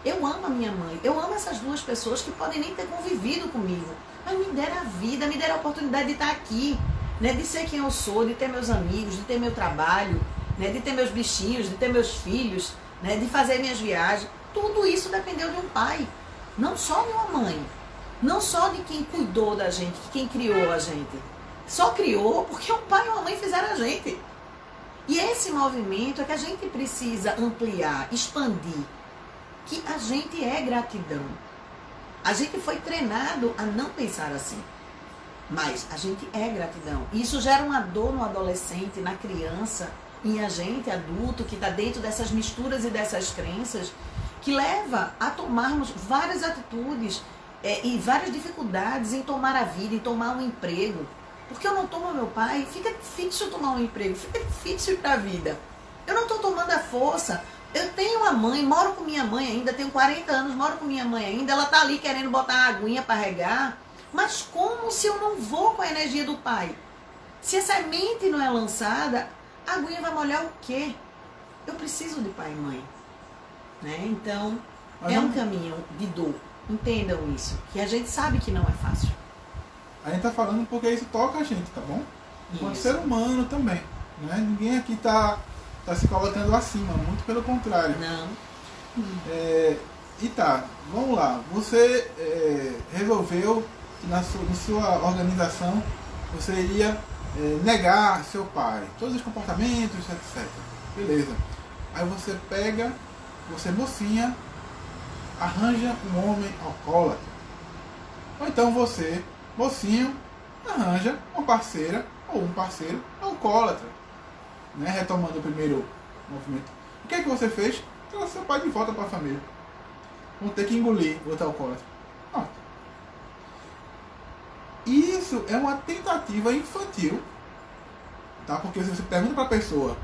eu amo a minha mãe, eu amo essas duas pessoas que podem nem ter convivido comigo, mas me deram a vida, me deram a oportunidade de estar aqui, né? De ser quem eu sou, de ter meus amigos, de ter meu trabalho, né? De ter meus bichinhos, de ter meus filhos, né? De fazer minhas viagens. Tudo isso dependeu de um pai, não só de uma mãe, não só de quem cuidou da gente, de quem criou a gente. Só criou porque um pai e uma mãe fizeram a gente. E esse movimento é que a gente precisa ampliar, expandir, que a gente é gratidão. A gente foi treinado a não pensar assim, mas a gente é gratidão. E isso gera uma dor no adolescente, na criança, em a gente, adulto, que está dentro dessas misturas e dessas crenças, que leva a tomarmos várias atitudes e várias dificuldades em tomar a vida, em tomar um emprego. Porque eu não tomo meu pai, fica difícil tomar um emprego, fica difícil ir para a vida. Eu não estou tomando a força. Eu tenho uma mãe, moro com minha mãe ainda, tenho 40 anos, moro com minha mãe ainda, ela está ali querendo botar uma aguinha para regar. Mas como se eu não vou com a energia do pai? Se a semente não é lançada, a aguinha vai molhar o quê? Eu preciso de pai e mãe. Né? Então, é um caminho de dor. Entendam isso, que a gente sabe que não é fácil. A gente tá falando porque isso toca a gente, tá bom? Enquanto Isso. ser humano também. Né? Ninguém aqui tá se colocando acima, muito pelo contrário. Não. E tá, vamos lá. Você resolveu que na sua organização você iria negar seu pai, todos os comportamentos, etc. Beleza. Aí você pega, você mocinha, arranja um homem alcoólatra. Ou então você, mocinho, arranja uma parceira ou um parceiro alcoólatra. Né? Retomando o primeiro movimento. O que é que você fez? Trouxe seu pai de volta para a família. Vão ter que engolir o outro alcoólatra. Pronto. Isso é uma tentativa infantil. Tá? Porque se você pergunta para a pessoa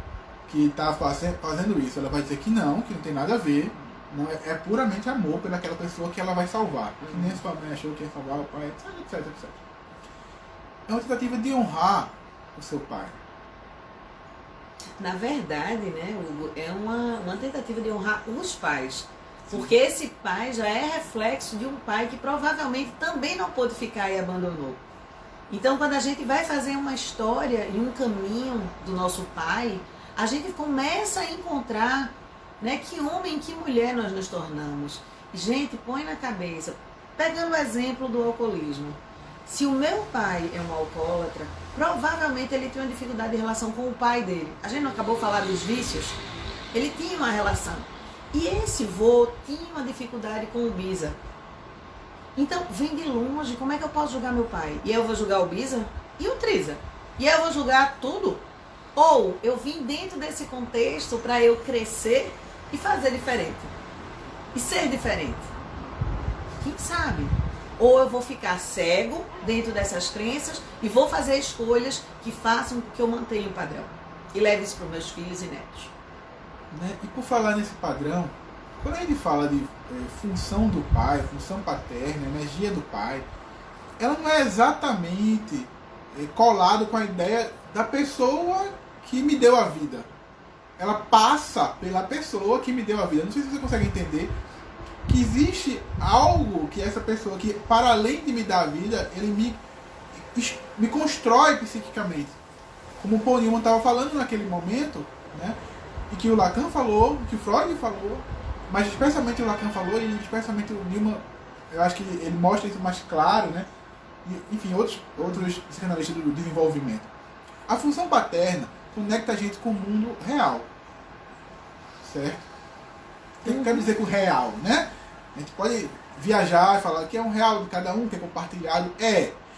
que está fazendo isso, ela vai dizer que não tem nada a ver. Não, é puramente amor pelaquela pessoa que ela vai salvar. Que nem sua mãe achou que ia salvar o pai, etc, etc. É uma tentativa de honrar o seu pai. Na verdade, né, Hugo, é uma tentativa de honrar os pais. Porque esse pai já é reflexo de um pai que provavelmente também não pôde ficar e abandonou. Então, quando a gente vai fazer uma história e um caminho do nosso pai, a gente começa a encontrar, né, que homem e que mulher nós nos tornamos. Gente, põe na cabeça, pegando o exemplo do alcoolismo. Se o meu pai é um alcoólatra, provavelmente ele tem uma dificuldade em relação com o pai dele. A gente não acabou de falar dos vícios? Ele tinha uma relação. E esse vô tinha uma dificuldade com o Bisa. Então, vem de longe, como é que eu posso julgar meu pai? E eu vou julgar o Bisa e o Trisa. E eu vou julgar tudo? Ou eu vim dentro desse contexto para eu crescer e fazer diferente. E ser diferente. Quem sabe? Ou eu vou ficar cego dentro dessas crenças e vou fazer escolhas que façam com que eu mantenha o padrão. E leve isso para os meus filhos e netos. Né? E por falar nesse padrão, quando a gente fala de função do pai, função paterna, energia do pai, ela não é exatamente colado com a ideia da pessoa que me deu a vida. Ela passa pela pessoa que me deu a vida. Não sei se você consegue entender que existe algo que essa pessoa, que para além de me dar a vida, ele me constrói psiquicamente. Como o Paul Newman estava falando naquele momento, né? E que o Lacan falou, que o Freud falou, mas especialmente o Lacan falou, e especialmente o Newman, eu acho que ele mostra isso mais claro, né? E, enfim, outros psicanalistas do desenvolvimento. A função paterna conecta a gente com o mundo real. Certo? O que quer dizer com o real, né? A gente pode viajar e falar que é um real de cada um, que é compartilhado.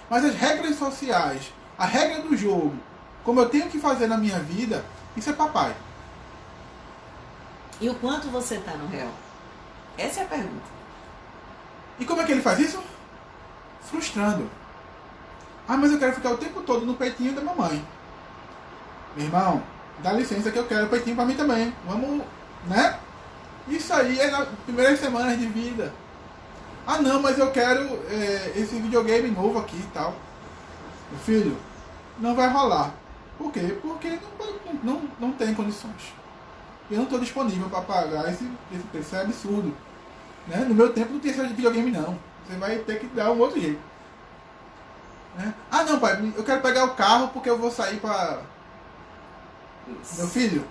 Mas as regras sociais, a regra do jogo, como eu tenho que fazer na minha vida, isso é papai. E o quanto você está no real? Essa é a pergunta. E como é que ele faz isso? Frustrando. Ah, mas eu quero ficar o tempo todo no peitinho da mamãe. Meu irmão, dá licença que eu quero o peitinho pra mim também. Vamos, né? Isso aí é nas primeiras semanas de vida. Ah não, mas eu quero esse videogame novo aqui e tal. Meu filho, não vai rolar. Por quê? Porque não tem condições. Eu não estou disponível para pagar esse preço. Isso é absurdo. Né? No meu tempo não tinha esse videogame não. Você vai ter que dar um outro jeito. Né? Ah não, pai, eu quero pegar o carro porque eu vou sair para... Meu filho,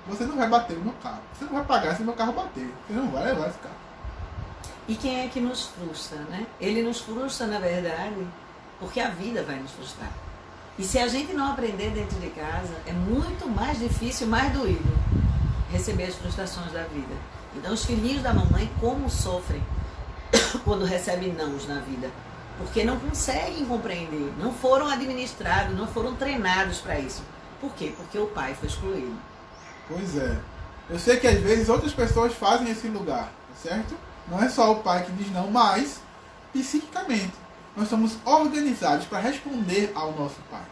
você não vai bater no meu carro. Você não vai pagar se o meu carro bater. Você não vai levar esse carro. E quem é que nos frustra, né? Ele nos frustra, na verdade, porque a vida vai nos frustrar. E se a gente não aprender dentro de casa, é muito mais difícil, mais doído receber as frustrações da vida. Então os filhinhos da mamãe como sofrem quando recebem nãos na vida? Porque não conseguem compreender, não foram administrados, não foram treinados para isso. Por quê? Porque o pai foi excluído. Pois é. Eu sei que às vezes outras pessoas fazem esse lugar, certo? Não é só o pai que diz não, mas psiquicamente nós somos organizados para responder ao nosso pai.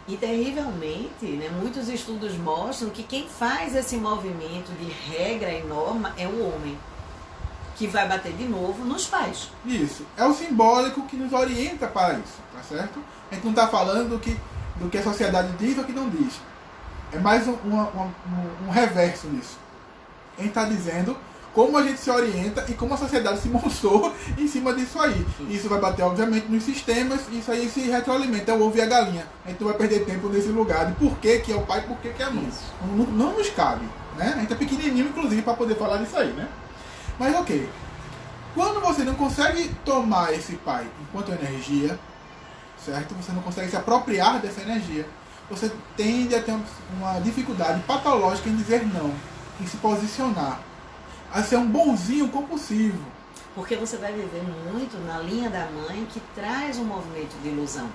E terrivelmente, né, muitos estudos mostram que quem faz esse movimento de regra e norma é o homem, que vai bater de novo nos pais. Isso. É o simbólico que nos orienta para isso, tá certo? A gente não está falando do que a sociedade diz ou que não diz. É mais um reverso disso. A gente está dizendo como a gente se orienta e como a sociedade se montou em cima disso aí. Isso vai bater, obviamente, nos sistemas, e isso aí se retroalimenta, é o ovo e a galinha. A gente não vai perder tempo nesse lugar de por que é o pai e por que é a mãe. Não nos cabe. Né? A gente é pequenininho, inclusive, para poder falar disso aí. Né? Mas ok. Quando você não consegue tomar esse pai enquanto energia, certo? Você não consegue se apropriar dessa energia, você tende a ter uma dificuldade patológica em dizer não, em se posicionar, a ser um bonzinho compulsivo. Porque você vai viver muito na linha da mãe, que traz um movimento de ilusão,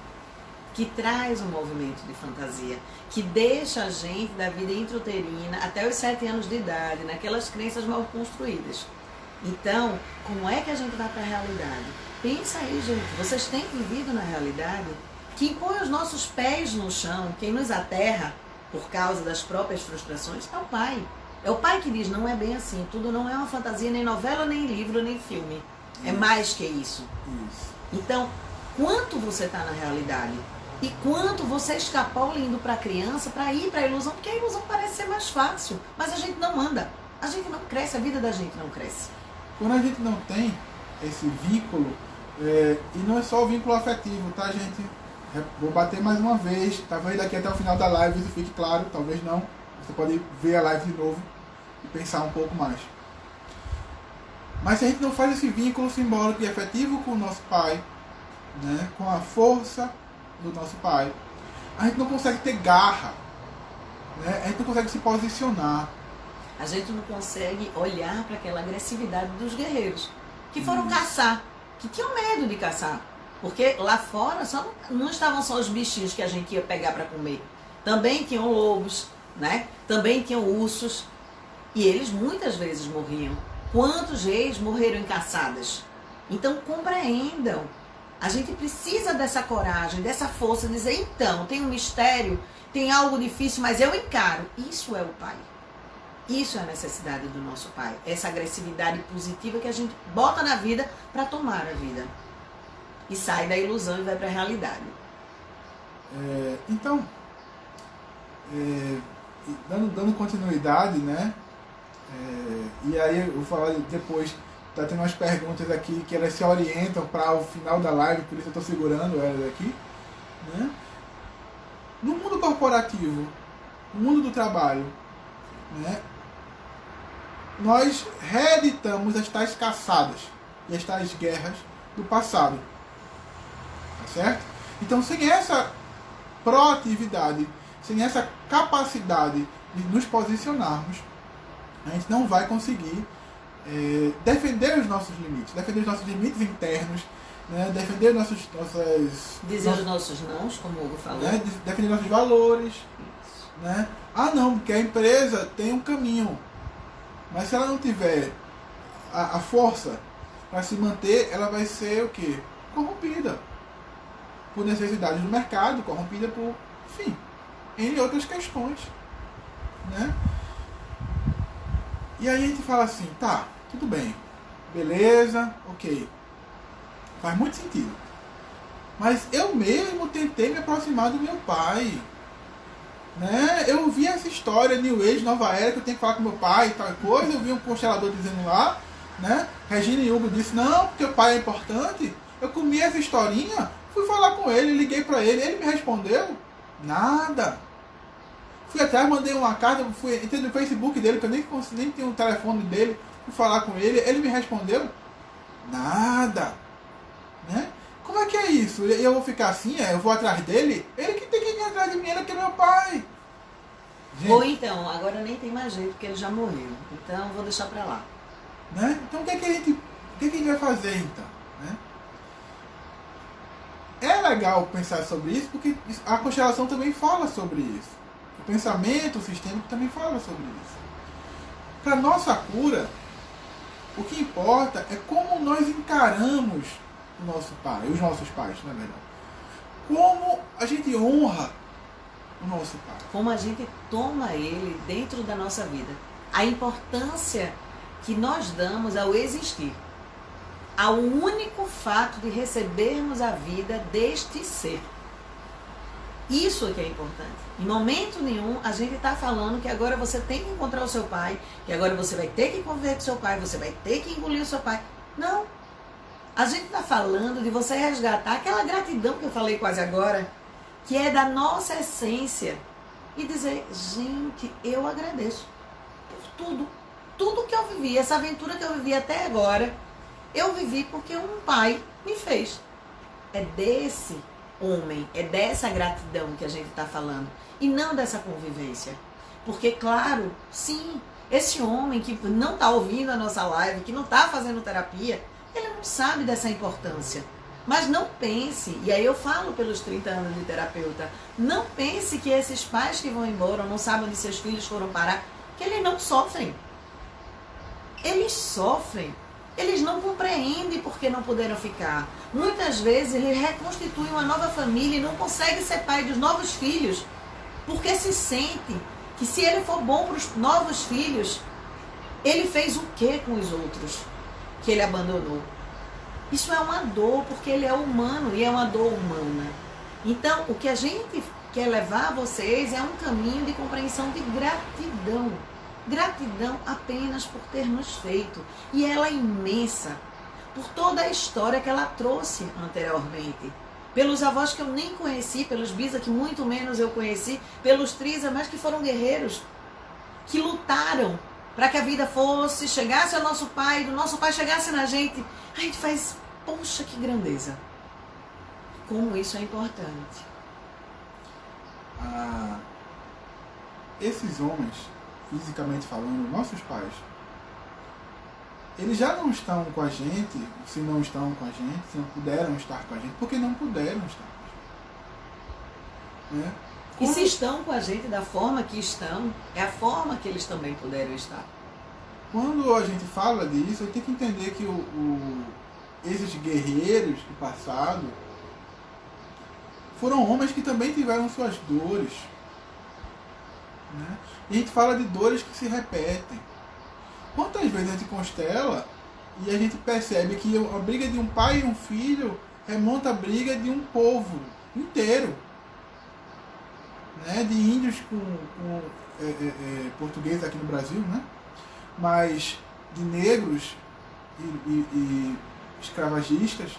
que traz um movimento de fantasia, que deixa a gente da vida intrauterina até os 7 anos de idade, naquelas crenças mal construídas. Então, como é que a gente vai para a realidade? Pensa aí, gente, vocês têm vivido na realidade? Quem põe os nossos pés no chão, quem nos aterra por causa das próprias frustrações, é o pai. É o pai que diz, não é bem assim, tudo não é uma fantasia, nem novela, nem livro, nem filme. É mais que isso. Então, quanto você está na realidade e quanto você escapola indo para a criança para ir para a ilusão, porque a ilusão parece ser mais fácil, mas a gente não anda, a gente não cresce, a vida da gente não cresce. Quando a gente não tem esse vínculo, e não é só o vínculo afetivo, tá, gente? Vou bater mais uma vez, talvez daqui até o final da live isso fique claro, talvez não. Você pode ver a live de novo e pensar um pouco mais. Mas se a gente não faz esse vínculo simbólico e afetivo com o nosso pai, né, com a força do nosso pai, a gente não consegue ter garra, né, a gente não consegue se posicionar. A gente não consegue olhar para aquela agressividade dos guerreiros, que foram caçar, que tinham medo de caçar. Porque lá fora não estavam só os bichinhos que a gente ia pegar para comer. Também tinham lobos, né? Também tinham ursos. E eles muitas vezes morriam. Quantos reis morreram em caçadas? Então compreendam. A gente precisa dessa coragem, dessa força, de dizer, então, tem um mistério, tem algo difícil, mas eu encaro. Isso é o pai. Isso é a necessidade do nosso pai. Essa agressividade positiva que a gente bota na vida para tomar a vida. E sai da ilusão e vai para a realidade. Então, dando continuidade, né? E aí eu vou falar depois, tá tendo umas perguntas aqui que elas se orientam para o final da live, por isso eu estou segurando elas aqui. Né? No mundo corporativo, no mundo do trabalho, né? Nós reeditamos as tais caçadas e as tais guerras do passado. Tá certo? Então, sem essa proatividade, sem essa capacidade de nos posicionarmos, a gente não vai conseguir defender os nossos limites internos, né? Defender dizer os nossos nãos, como o Hugo falou. Né? Defender nossos valores. Né? Ah, não, porque a empresa tem um caminho. Mas se ela não tiver a força para se manter, ela vai ser o quê? Corrompida. Por necessidades do mercado, corrompida por, enfim, entre outras questões. Né? E aí a gente fala assim, tá, tudo bem, beleza, ok, faz muito sentido. Mas eu mesmo tentei me aproximar do meu pai. Né? Eu vi essa história, New Age, Nova Era, que eu tenho que falar com meu pai e tal coisa. Eu vi um constelador dizendo lá, né? Regina Hugo disse, não, porque o pai é importante. Eu comi essa historinha, fui falar com ele, liguei pra ele, ele me respondeu, nada. Fui atrás, mandei uma carta, entrei no Facebook dele, que eu nem tinha o telefone dele, fui falar com ele, ele me respondeu, nada. Né? Como é que é isso? E eu vou ficar assim, eu vou atrás dele? Ele que tem que vir atrás de mim, ele que é meu pai. Gente. Ou então, agora nem tem mais jeito, porque ele já morreu. Então, vou deixar pra lá. Né? Então, o que a gente vai fazer, então? Né? É legal pensar sobre isso, porque a constelação também fala sobre isso. O pensamento, o sistêmico também fala sobre isso. Para nossa cura, o que importa é como nós encaramos o nosso pai, os nossos pais, na verdade. Como a gente honra o nosso pai. Como a gente toma ele dentro da nossa vida. A importância que nós damos ao existir. Ao único fato de recebermos a vida deste ser. Isso é que é importante. Em momento nenhum a gente está falando que agora você tem que encontrar o seu pai, que agora você vai ter que conviver com o seu pai, você vai ter que engolir o seu pai. Não. A gente está falando de você resgatar aquela gratidão que eu falei quase agora, que é da nossa essência, e dizer, gente, eu agradeço por tudo. Tudo que eu vivi, essa aventura que eu vivi até agora, eu vivi porque um pai me fez. É desse homem, é dessa gratidão que a gente está falando, e não dessa convivência. Porque, claro, sim, esse homem que não está ouvindo a nossa live, que não está fazendo terapia, ele não sabe dessa importância. Mas não pense, e aí eu falo pelos 30 anos de terapeuta, não pense que esses pais que vão embora, ou não sabem onde seus filhos foram parar, que eles não sofrem. Eles sofrem. Eles não compreendem porque não puderam ficar. Muitas vezes eles reconstituem uma nova família e não conseguem ser pai dos novos filhos, porque se sente que se ele for bom para os novos filhos, ele fez o que com os outros que ele abandonou? Isso é uma dor, porque ele é humano e é uma dor humana. Então, o que a gente quer levar a vocês é um caminho de compreensão de gratidão. Gratidão apenas por ter nos feito. E ela é imensa por toda a história que ela trouxe anteriormente. Pelos avós que eu nem conheci, pelos bisa que muito menos eu conheci, pelos trisa, mas que foram guerreiros, que lutaram para que a vida fosse, chegasse ao nosso pai, do nosso pai chegasse na gente. A gente faz, poxa, que grandeza. Como isso é importante. Esses homens, fisicamente falando, nossos pais, eles já não estão com a gente, se não estão com a gente, se não puderam estar com a gente, porque não puderam estar com a gente. Né? E se estão com a gente da forma que estão, é a forma que eles também puderam estar. Quando a gente fala disso, eu tenho que entender que esses guerreiros do passado foram homens que também tiveram suas dores. Né? E a gente fala de dores que se repetem. Quantas vezes a gente constela e a gente percebe que a briga de um pai e um filho remonta a briga de um povo inteiro. Né? De índios com portugueses aqui no Brasil, né? Mas de negros e escravagistas.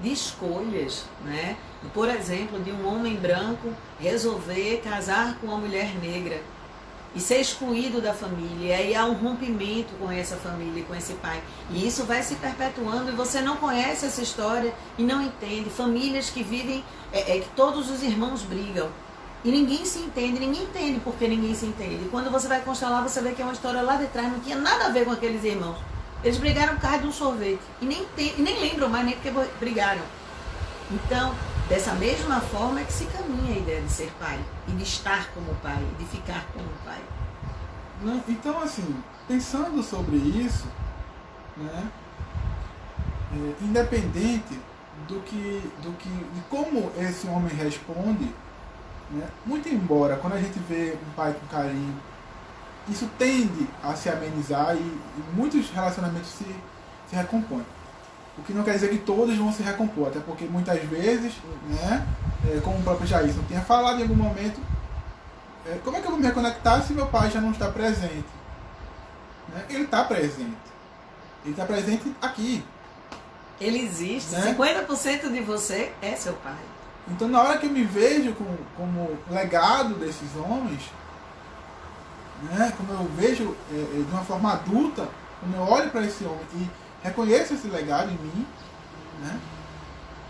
De escolhas, né? Por exemplo, de um homem branco resolver casar com uma mulher negra e ser excluído da família, e aí há um rompimento com essa família, com esse pai, e isso vai se perpetuando, e você não conhece essa história e não entende. Famílias que vivem, que todos os irmãos brigam, e ninguém se entende, ninguém entende porque ninguém se entende. E quando você vai constelar, você vê que é uma história lá de trás, não tinha nada a ver com aqueles irmãos. Eles brigaram por causa de um sorvete, e nem lembram mais nem porque brigaram. Então, dessa mesma forma é que se caminha a ideia de ser pai, e de estar como pai, e de ficar como pai. Então, assim, pensando sobre isso, né, independente de como esse homem responde, né, muito embora quando a gente vê um pai com carinho, isso tende a se amenizar e muitos relacionamentos se recompõem. O que não quer dizer que todos vão se recompor, até porque muitas vezes, né, como o próprio Jairson tinha falado em algum momento, como é que eu vou me reconectar se meu pai já não está presente? Né? Ele está presente. Ele está presente aqui. Ele existe. Né? 50% de você é seu pai. Então, na hora que eu me vejo como legado desses homens, né, como eu vejo de uma forma adulta, quando eu olho para esse homem e reconheço esse legado em mim, né,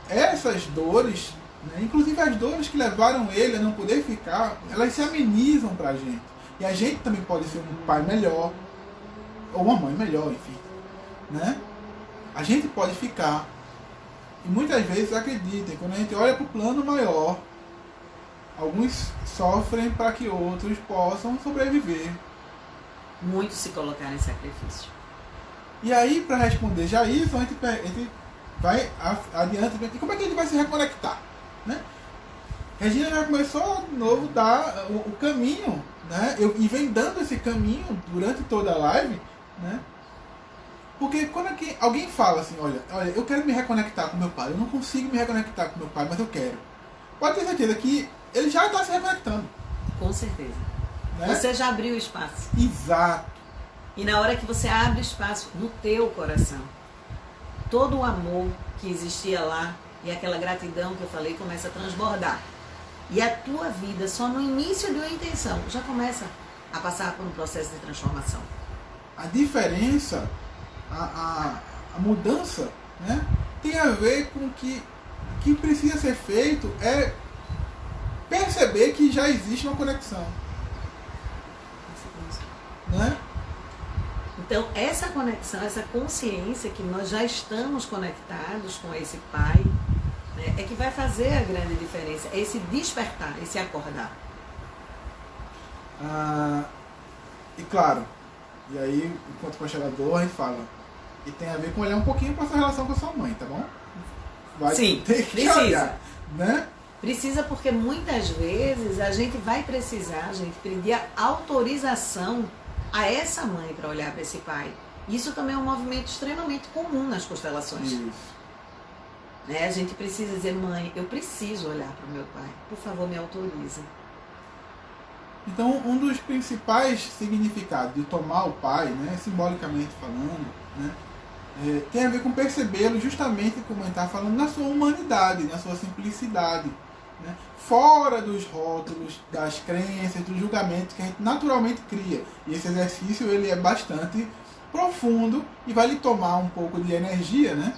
essas dores, né, inclusive as dores que levaram ele a não poder ficar, elas se amenizam para a gente. E a gente também pode ser um pai melhor, ou uma mãe melhor, enfim. Né? A gente pode ficar. E muitas vezes, acreditem, quando a gente olha para o plano maior, alguns sofrem para que outros possam sobreviver. Muitos se colocaram em sacrifício. E aí, para responder já isso, a gente vai adiante. E como é que a gente vai se reconectar? Né? Regina já começou de novo a dar o caminho, né? E vem dando esse caminho durante toda a live, né? Porque quando alguém fala assim, olha, eu quero me reconectar com meu pai, eu não consigo me reconectar com meu pai, mas eu quero. Pode ter certeza que ele já está se reconectando. Com certeza. Né? Você já abriu espaço. Exato. E na hora que você abre espaço no teu coração, todo o amor que existia lá e aquela gratidão que eu falei começa a transbordar. E a tua vida, só no início de uma intenção, já começa a passar por um processo de transformação. A diferença, a mudança, né, tem a ver com que o que precisa ser feito é perceber que já existe uma conexão. Né? Então, essa conexão, essa consciência que nós já estamos conectados com esse Pai, né, é que vai fazer a grande diferença. É esse despertar, esse acordar. E claro, e aí, enquanto constelador, a gente fala, e tem a ver com olhar um pouquinho para essa relação com a sua mãe, tá bom? Vai Sim, ter que precisa. olhar, né? Precisa, porque muitas vezes a gente vai precisar, pedir a autorização a essa mãe para olhar para esse pai. Isso também é um movimento extremamente comum nas constelações. Isso. Né? A gente precisa dizer, mãe, eu preciso olhar para o meu pai. Por favor, me autorize. Então, um dos principais significados de tomar o pai, né, simbolicamente falando, né, tem a ver com percebê-lo justamente, como a gente está falando, na sua humanidade, na sua simplicidade. Né, fora dos rótulos, das crenças, dos julgamentos que a gente naturalmente cria. E esse exercício ele é bastante profundo e vai lhe tomar um pouco de energia, né?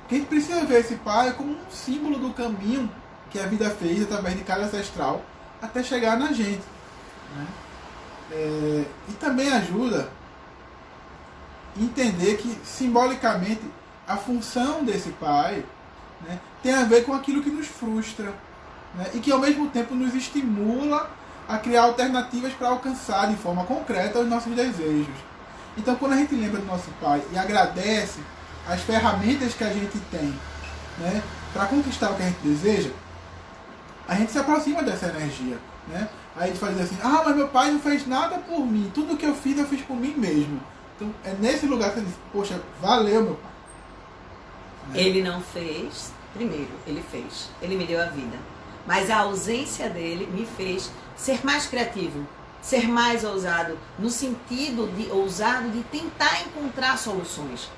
Porque a gente precisa ver esse pai como um símbolo do caminho que a vida fez através de cada ancestral até chegar na gente. Né? E também ajuda a entender que simbolicamente a função desse pai, né, tem a ver com aquilo que nos frustra, né, e que ao mesmo tempo nos estimula a criar alternativas para alcançar de forma concreta os nossos desejos. Então, quando a gente lembra do nosso pai e agradece as ferramentas que a gente tem, né, para conquistar o que a gente deseja, a gente se aproxima dessa energia. Né? Aí a gente faz assim, mas meu pai não fez nada por mim, tudo que eu fiz por mim mesmo. Então é nesse lugar que eu diz, poxa, valeu meu pai. Né? Ele não fez, primeiro, ele fez, ele me deu a vida. Mas a ausência dele me fez ser mais criativo, ser mais ousado, no sentido de ousado de tentar encontrar soluções,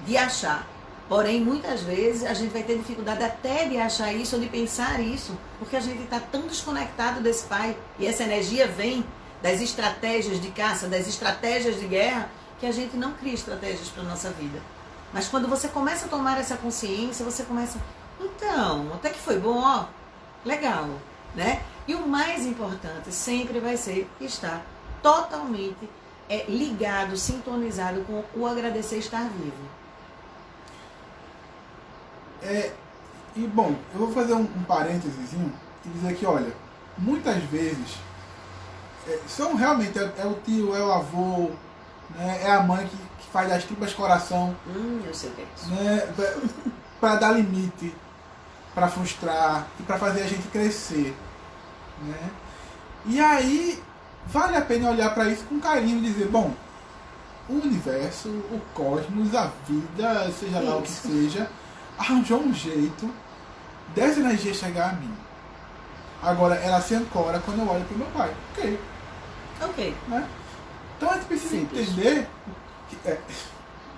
de achar. Porém, muitas vezes a gente vai ter dificuldade até de achar isso ou de pensar isso, porque a gente está tão desconectado desse pai e essa energia vem das estratégias de caça, das estratégias de guerra, que a gente não cria estratégias para a nossa vida. Mas quando você começa a tomar essa consciência, você começa, então, até que foi bom, ó, legal, né? E o mais importante sempre vai ser estar totalmente ligado, sintonizado com o agradecer estar vivo. E bom, eu vou fazer um parênteses e dizer que, olha, muitas vezes são realmente é o tio, é o avô, né, é a mãe que faz das tripas coração, Eu sei o que é isso. né, para dar limite, para frustrar e para fazer a gente crescer, né? E aí vale a pena olhar para isso com carinho e dizer, bom, o universo, o cosmos, a vida, seja lá o que seja, arranjou um jeito dessa energia chegar a mim. Agora, ela se ancora quando eu olho para o meu pai. Ok. Né? Então a gente precisa entender que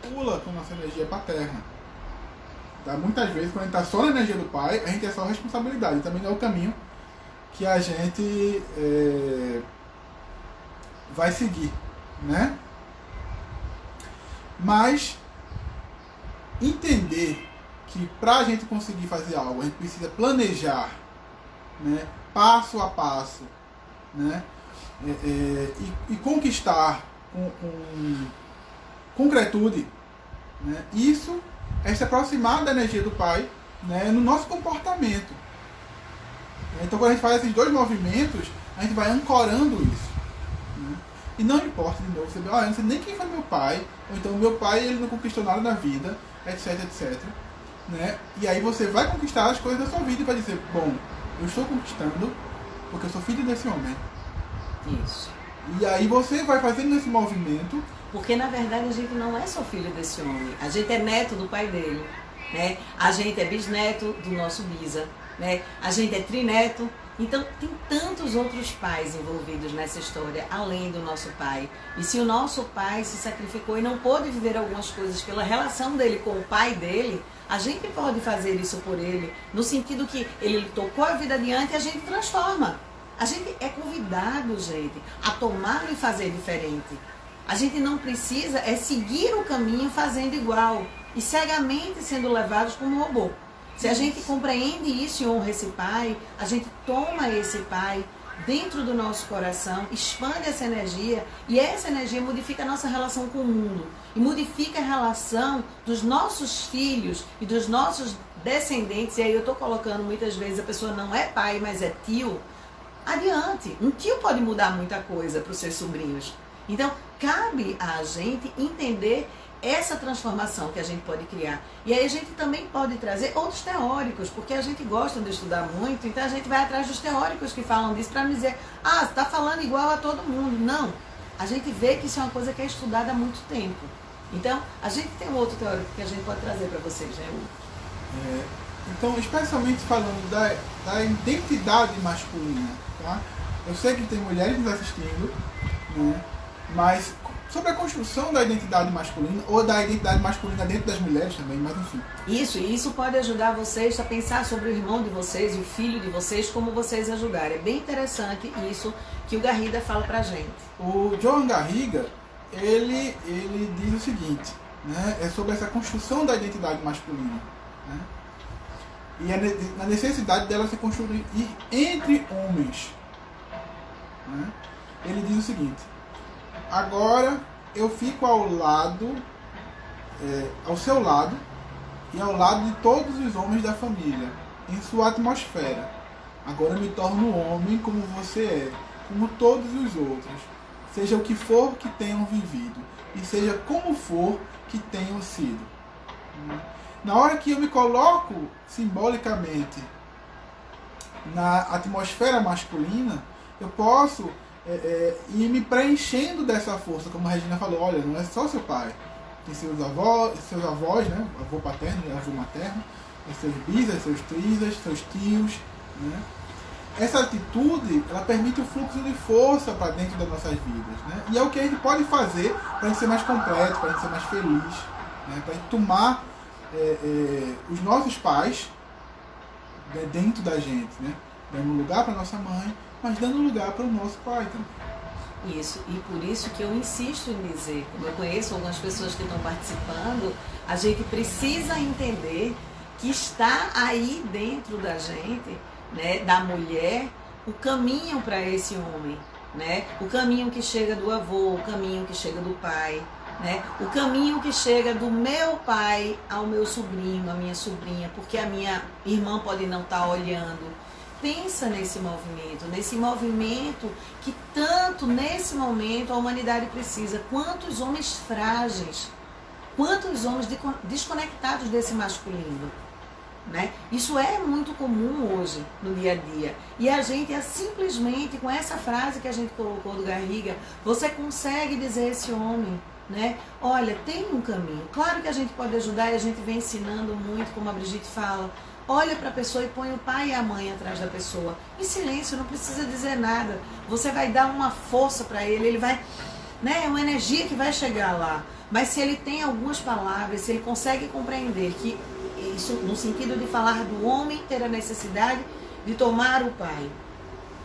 pula com a nossa energia paterna. Tá? Muitas vezes, quando a gente está só na energia do pai, a gente é só responsabilidade. Também não é o caminho que a gente vai seguir. Né? Mas entender que para a gente conseguir fazer algo, a gente precisa planejar, né, passo a passo, né, e conquistar com concretude, né, isso é se aproximar da energia do pai, né, no nosso comportamento. Então, quando a gente faz esses dois movimentos, a gente vai ancorando isso. Né, e não importa, de novo, você eu não sei nem quem foi meu pai, ou então meu pai ele não conquistou nada na vida, etc, etc. Né? E aí você vai conquistar as coisas da sua vida e vai dizer, bom, eu estou conquistando porque eu sou filho desse homem. Isso. E aí você vai fazendo esse movimento. Porque na verdade a gente não é só filho desse homem, a gente é neto do pai dele, né? A gente é bisneto do nosso bisa, né? A gente é trineto. Então tem tantos outros pais envolvidos nessa história, além do nosso pai. E se o nosso pai se sacrificou e não pôde viver algumas coisas pela relação dele com o pai dele, a gente pode fazer isso por ele, no sentido que ele tocou a vida adiante e a gente transforma. A gente é convidado, gente, a tomar e fazer diferente. A gente não precisa seguir o caminho fazendo igual e cegamente sendo levados como robô. Se a gente compreende isso e honra esse pai, a gente toma esse pai dentro do nosso coração, expande essa energia e essa energia modifica a nossa relação com o mundo e modifica a relação dos nossos filhos e dos nossos descendentes. E aí eu estou colocando muitas vezes a pessoa não é pai, mas é tio. Adiante, um tio pode mudar muita coisa para os seus sobrinhos. Então, cabe a gente entender essa transformação que a gente pode criar. E aí a gente também pode trazer outros teóricos, porque a gente gosta de estudar muito, então a gente vai atrás dos teóricos que falam disso para não dizer, você está falando igual a todo mundo. Não, a gente vê que isso é uma coisa que é estudada há muito tempo. Então, a gente tem um outro teórico que a gente pode trazer para vocês, né? Então, especialmente falando da identidade masculina, tá? Eu sei que tem mulheres nos assistindo, né? Mas sobre a construção da identidade masculina, ou da identidade masculina dentro das mulheres também, mas enfim. Isso pode ajudar vocês a pensar sobre o irmão de vocês, o filho de vocês, como vocês ajudarem. É bem interessante isso que o Garrida fala pra gente. O Johan Garriga, ele diz o seguinte, né, é sobre essa construção da identidade masculina, né, e a necessidade dela se construir entre homens. Né. Ele diz o seguinte: agora eu fico ao seu lado e ao lado de todos os homens da família, em sua atmosfera. Agora eu me torno homem como você é, como todos os outros, seja o que for que tenham vivido, e seja como for que tenham sido. Na hora que eu me coloco simbolicamente na atmosfera masculina, eu posso ir me preenchendo dessa força, como a Regina falou, olha, não é só seu pai, tem seus avós, né, avô paterno, avô materno, seus bisas, seus trisas, seus tios, né? Essa atitude, ela permite o fluxo de força para dentro das nossas vidas, né? E é o que a gente pode fazer para a gente ser mais completo, para a gente ser mais feliz, né? Para a gente tomar os nossos pais, né, dentro da gente, né? Dando lugar para nossa mãe, mas dando lugar para o nosso pai também. Isso, e por isso que eu insisto em dizer, como eu conheço algumas pessoas que estão participando, a gente precisa entender que está aí dentro da gente, né, da mulher, o caminho para esse homem, né? O caminho que chega do avô, o caminho que chega do pai, né? O caminho que chega do meu pai ao meu sobrinho, à minha sobrinha, porque a minha irmã pode não estar olhando. Pensa nesse movimento que tanto nesse momento a humanidade precisa. Quantos homens frágeis, quantos homens desconectados desse masculino, né? Isso é muito comum hoje, no dia a dia. E a gente é simplesmente, com essa frase que a gente colocou do Garriga, você consegue dizer a esse homem, né? Olha, tem um caminho. Claro que a gente pode ajudar e a gente vem ensinando muito, como a Brigitte fala. Olha para a pessoa e põe o pai e a mãe atrás da pessoa. Em silêncio, não precisa dizer nada. Você vai dar uma força para ele vai, né? É uma energia que vai chegar lá. Mas se ele tem algumas palavras, se ele consegue compreender que isso no sentido de falar do homem ter a necessidade de tomar o pai,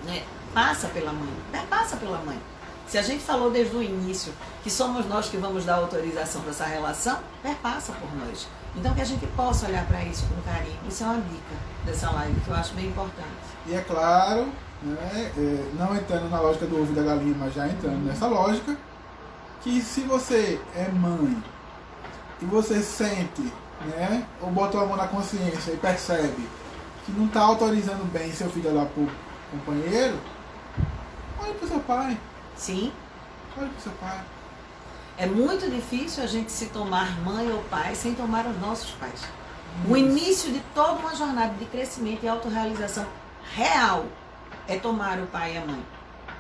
né? Passa pela mãe, passa pela mãe. Se a gente falou desde o início que somos nós que vamos dar autorização para essa relação, passa por nós. Então que a gente possa olhar para isso com carinho. Isso é uma dica dessa live que eu acho bem importante. E é claro, né, não entrando na lógica do ovo da galinha, mas já entrando nessa lógica, que se você é mãe e você sente, né, ou botou a mão na consciência e percebe que não está autorizando bem seu filho lá pro companheiro, olha pro seu pai. Sim. Olha pro seu pai. É muito difícil a gente se tomar mãe ou pai sem tomar os nossos pais. O início de toda uma jornada de crescimento e autorrealização real é tomar o pai e a mãe.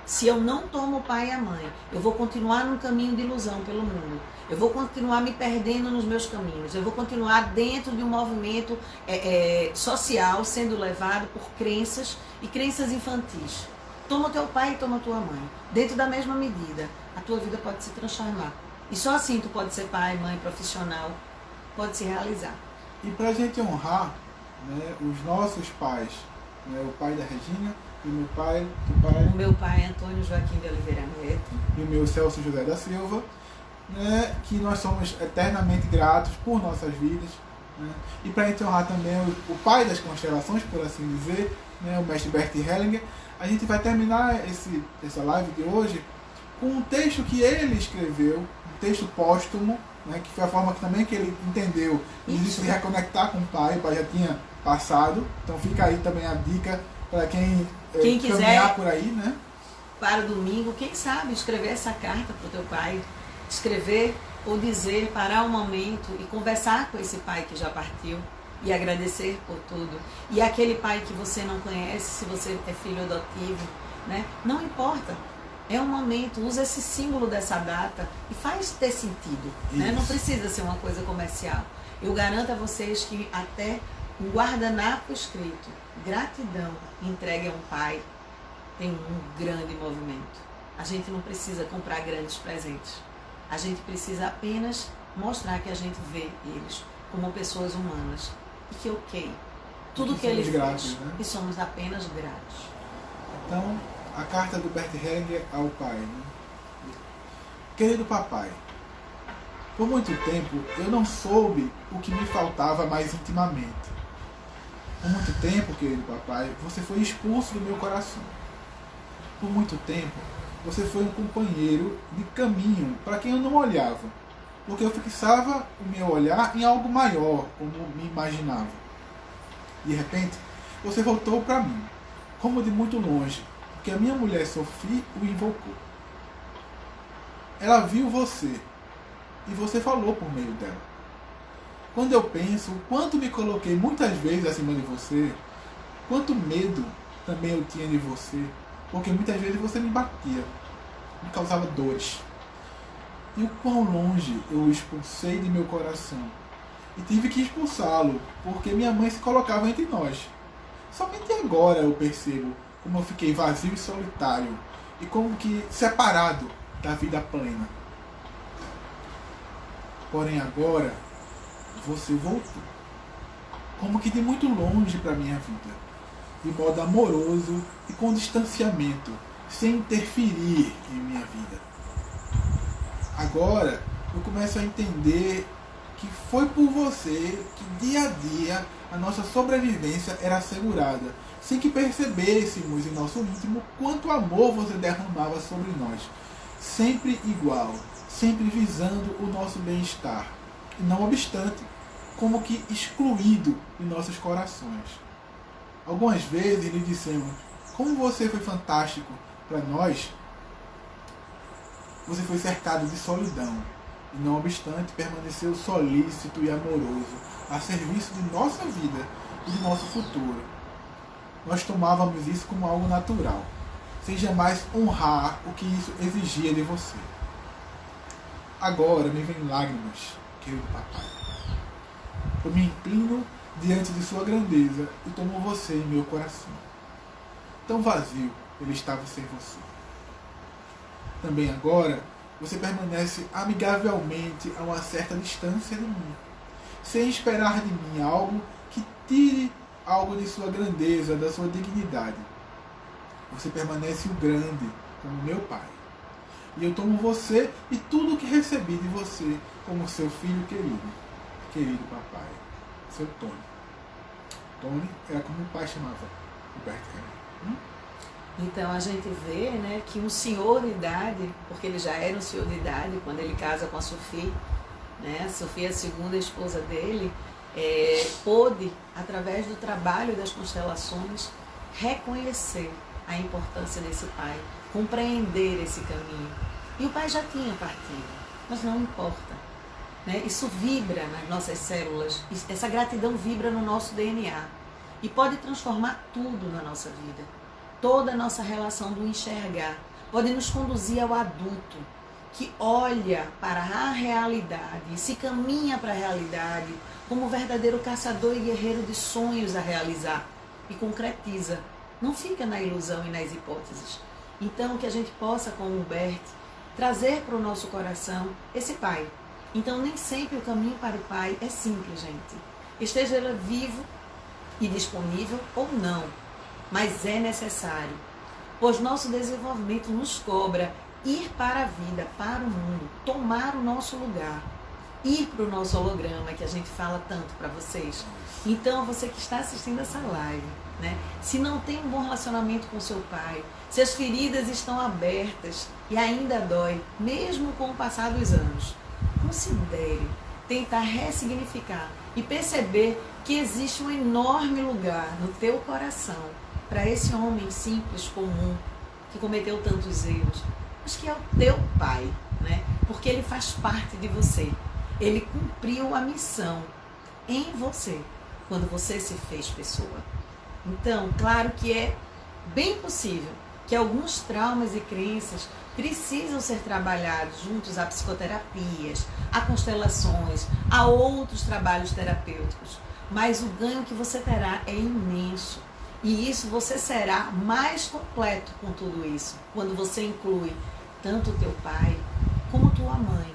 Se eu não tomo o pai e a mãe, eu vou continuar num caminho de ilusão pelo mundo. Eu vou continuar me perdendo nos meus caminhos. Eu vou continuar dentro de um movimento social, sendo levado por crenças e crenças infantis. Toma o teu pai e toma a tua mãe. Dentro da mesma medida, a tua vida pode se transformar. E só assim tu pode ser pai, mãe, profissional, pode se realizar. E pra gente honrar, né, os nossos pais, né, o pai da Regina e o meu pai, o meu pai é Antônio Joaquim de Oliveira Neto e o meu Celso José da Silva, né, que nós somos eternamente gratos por nossas vidas, né, e para a gente honrar também o pai das constelações, por assim dizer, né, o mestre Bert Hellinger, a gente vai terminar essa live de hoje com um texto que ele escreveu, um texto póstumo, né, que foi a forma que também que ele entendeu de reconectar com o pai já tinha passado, então fica aí também a dica para quem quiser por aí, né? Para o domingo, quem sabe escrever essa carta para o teu pai, escrever ou dizer, parar um momento e conversar com esse pai que já partiu e agradecer por tudo. E aquele pai que você não conhece, se você é filho adotivo, né? Não importa. É um momento, usa esse símbolo dessa data e faz ter sentido, né? Não precisa ser uma coisa comercial. Eu garanto a vocês que até um guardanapo escrito, gratidão, entregue a um pai, tem um grande movimento. A gente não precisa comprar grandes presentes. A gente precisa apenas mostrar que a gente vê eles como pessoas humanas. E que ok, tudo que ele fez, né? E somos apenas gratos. Então, a carta do Bert Hellinger ao pai, né? Querido papai, por muito tempo eu não soube o que me faltava mais intimamente. Por muito tempo, querido papai, você foi expulso do meu coração. Por muito tempo, você foi um companheiro de caminho para quem eu não olhava, porque eu fixava o meu olhar em algo maior, como me imaginava. De repente, você voltou para mim, como de muito longe, porque a minha mulher Sophie o invocou. Ela viu você, e você falou por meio dela. Quando eu penso o quanto me coloquei muitas vezes acima de você, quanto medo também eu tinha de você, porque muitas vezes você me batia, me causava dores. E o quão longe eu o expulsei de meu coração. E tive que expulsá-lo, porque minha mãe se colocava entre nós. Somente agora eu percebo como eu fiquei vazio e solitário, e como que separado da vida plena. Porém agora, você voltou, como que de muito longe para minha vida, de modo amoroso e com distanciamento, sem interferir em minha vida. Agora eu começo a entender que foi por você que dia a dia a nossa sobrevivência era assegurada, sem que percebêssemos em nosso íntimo quanto amor você derramava sobre nós, sempre igual, sempre visando o nosso bem-estar, e não obstante, como que excluído em nossos corações. Algumas vezes lhe dissemos, como você foi fantástico para nós, você foi cercado de solidão, e não obstante permaneceu solícito e amoroso, a serviço de nossa vida e de nosso futuro. Nós tomávamos isso como algo natural, sem jamais honrar o que isso exigia de você. Agora me vem lágrimas, querido papai. Eu me inclino diante de sua grandeza e tomo você em meu coração. Tão vazio ele estava sem você. Também agora, você permanece amigavelmente a uma certa distância de mim, sem esperar de mim algo que tire algo de sua grandeza, da sua dignidade. Você permanece o grande, como meu pai. E eu tomo você e tudo o que recebi de você como seu filho querido papai, seu Tony. Tony era como o pai chamava Roberto Henry. Então a gente vê, né, que um senhor de idade, porque ele já era um senhor de idade quando ele casa com a Sophie, né, a Sophie, a segunda esposa dele, pôde, através do trabalho das constelações, reconhecer a importância desse pai, compreender esse caminho. E o pai já tinha partido, mas não importa. Né? Isso vibra nas nossas células, essa gratidão vibra no nosso DNA e pode transformar tudo na nossa vida. Toda a nossa relação do enxergar pode nos conduzir ao adulto que olha para a realidade e se caminha para a realidade como um verdadeiro caçador e guerreiro de sonhos a realizar e concretiza. Não fica na ilusão e nas hipóteses. Então, que a gente possa, com o Hubert, trazer para o nosso coração esse pai. Então, nem sempre o caminho para o pai é simples, gente. Esteja ele vivo e disponível ou não, mas é necessário, pois nosso desenvolvimento nos cobra ir para a vida, para o mundo, tomar o nosso lugar, ir para o nosso holograma, que a gente fala tanto para vocês. Então, você que está assistindo essa live, né, se não tem um bom relacionamento com seu pai, se as feridas estão abertas e ainda dói, mesmo com o passar dos anos, considere tentar ressignificar e perceber que existe um enorme lugar no teu coração para esse homem simples, comum, que cometeu tantos erros, mas que é o teu pai, né? Porque ele faz parte de você. Ele cumpriu a missão em você, quando você se fez pessoa. Então, claro que é bem possível que alguns traumas e crenças precisam ser trabalhados juntos a psicoterapias, a constelações, a outros trabalhos terapêuticos. Mas o ganho que você terá é imenso. E isso você será mais completo com tudo isso, quando você inclui tanto o teu pai como tua mãe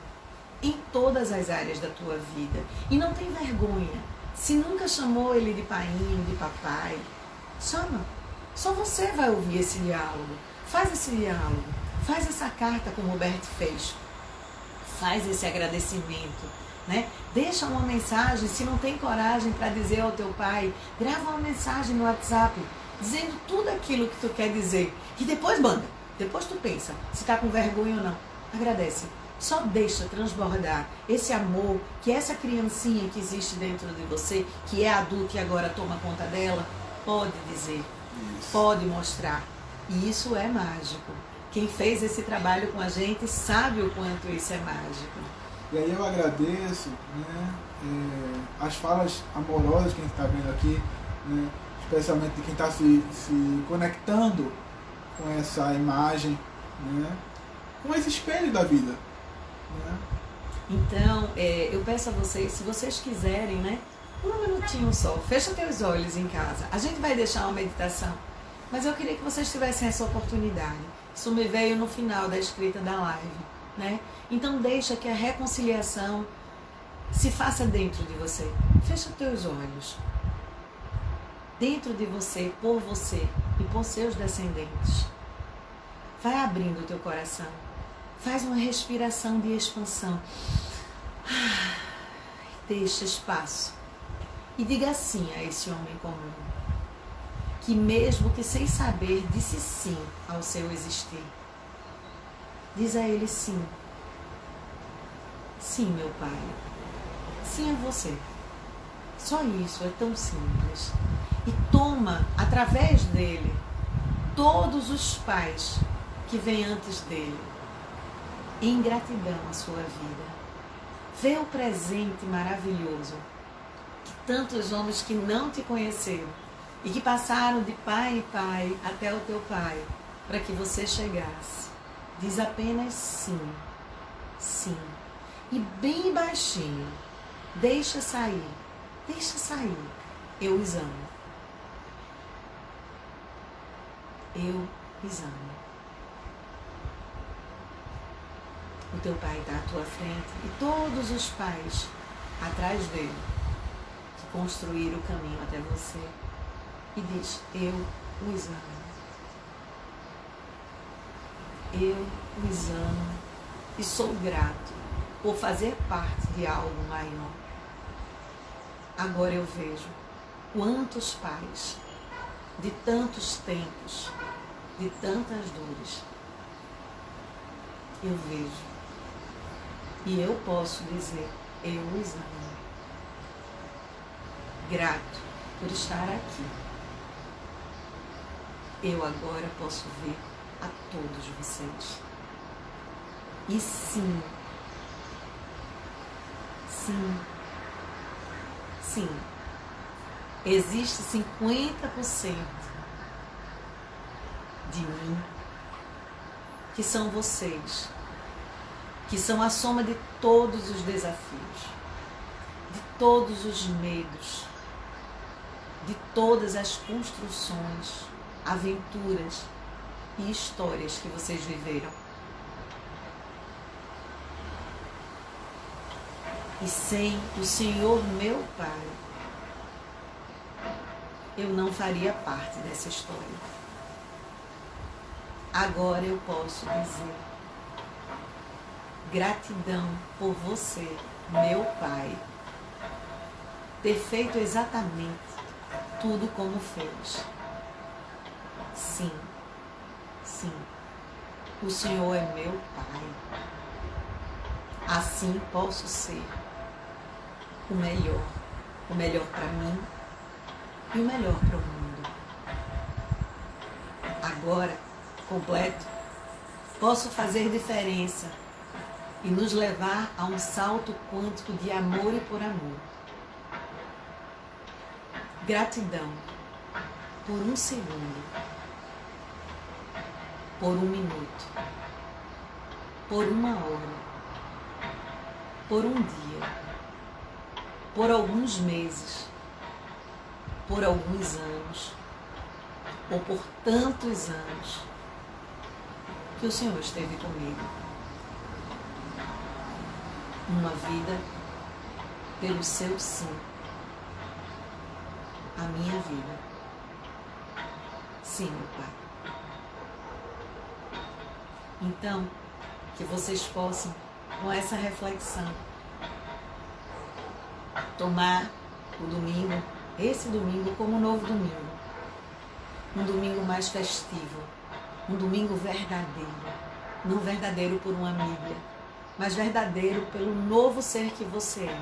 em todas as áreas da tua vida. E não tem vergonha. Se nunca chamou ele de painho, de papai, chama. Só você vai ouvir esse diálogo. Faz esse diálogo. Faz essa carta como o Roberto fez. Faz esse agradecimento, né? Deixa uma mensagem, se não tem coragem para dizer ao teu pai, grava uma mensagem no WhatsApp, dizendo tudo aquilo que tu quer dizer. E depois manda. Depois tu pensa se está com vergonha ou não. Agradece. Só deixa transbordar esse amor que essa criancinha que existe dentro de você, que é adulta e agora toma conta dela, pode dizer, pode mostrar. E isso é mágico. Quem fez esse trabalho com a gente sabe o quanto isso é mágico. E aí eu agradeço, né, as falas amorosas que a gente está vendo aqui, né, especialmente de quem está se conectando com essa imagem, né, com esse espelho da vida. Né? Então, eu peço a vocês, se vocês quiserem, né, um minutinho só, fecha teus olhos em casa. A gente vai deixar uma meditação, mas eu queria que vocês tivessem essa oportunidade. Isso me veio no final da escrita da live, né? Então deixa que a reconciliação se faça dentro de você. Fecha teus olhos. Dentro de você, por você e por seus descendentes. Vai abrindo o teu coração. Faz uma respiração de expansão. Deixa espaço. E diga sim a esse homem comum, que mesmo que sem saber, disse sim ao seu existir. Diz a ele sim. Sim, meu pai. Sim a você. Só isso, é tão simples. E toma, através dele, todos os pais que vêm antes dele, em gratidão à sua vida. Vê o presente maravilhoso que tantos homens que não te conheceram e que passaram de pai em pai até o teu pai, para que você chegasse. Diz apenas sim, sim. E bem baixinho, deixa sair, eu os amo. Eu os amo. O teu pai está à tua frente e todos os pais atrás dele que construíram o caminho até você. E diz, eu os amo. Eu os amo e sou grato por fazer parte de algo maior. Agora eu vejo quantos pais de tantos tempos, de tantas dores, eu vejo. E eu posso dizer, eu os amo. Grato por estar aqui. Eu agora posso ver a todos vocês. E sim, existe 50% de mim que são vocês, que são a soma de todos os desafios, de todos os medos, de todas as construções, aventuras e histórias que vocês viveram. E sem o Senhor meu Pai, eu não faria parte dessa história. Agora eu posso dizer, gratidão por você, meu Pai, ter feito exatamente tudo como fez. Sim, o Senhor é meu Pai. Assim posso ser o melhor para mim e o melhor para o mundo. Agora, completo, posso fazer diferença e nos levar a um salto quântico de amor e por amor. Gratidão por um segundo, por um minuto, por uma hora, por um dia, por alguns meses, por alguns anos, ou por tantos anos que o Senhor esteve comigo. Uma vida pelo seu sim. A minha vida. Sim, meu Pai. Então, que vocês possam, com essa reflexão, tomar o domingo, esse domingo, como um novo domingo. Um domingo mais festivo. Um domingo verdadeiro. Não verdadeiro por uma mídia, mas verdadeiro pelo novo ser que você é.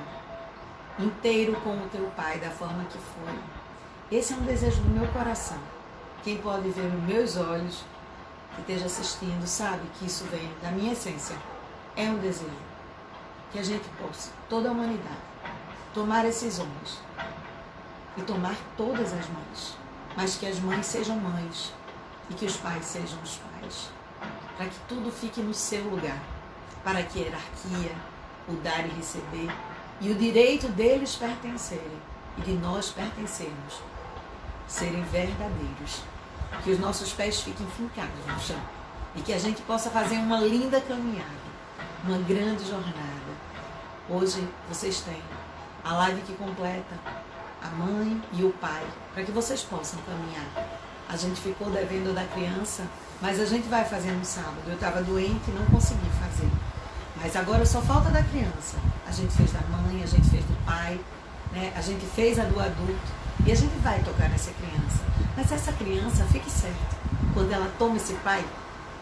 Inteiro com o teu Pai, da forma que foi. Esse é um desejo do meu coração. Quem pode ver nos meus olhos, que esteja assistindo, sabe que isso vem da minha essência. É um desejo que a gente possa, toda a humanidade, tomar esses homens e tomar todas as mães, mas que as mães sejam mães e que os pais sejam os pais, para que tudo fique no seu lugar, para que a hierarquia, o dar e receber e o direito deles pertencerem e de nós pertencermos, serem verdadeiros, que os nossos pés fiquem fincados no chão e que a gente possa fazer uma linda caminhada, uma grande jornada. Hoje vocês têm a live que completa a mãe e o pai, para que vocês possam caminhar. A gente ficou devendo da criança, mas a gente vai fazer no sábado. Eu estava doente e não consegui fazer. Mas agora só falta da criança. A gente fez da mãe, a gente fez do pai, né? A gente fez a do adulto e a gente vai tocar nessa criança. Mas essa criança, fique certo, quando ela toma esse pai,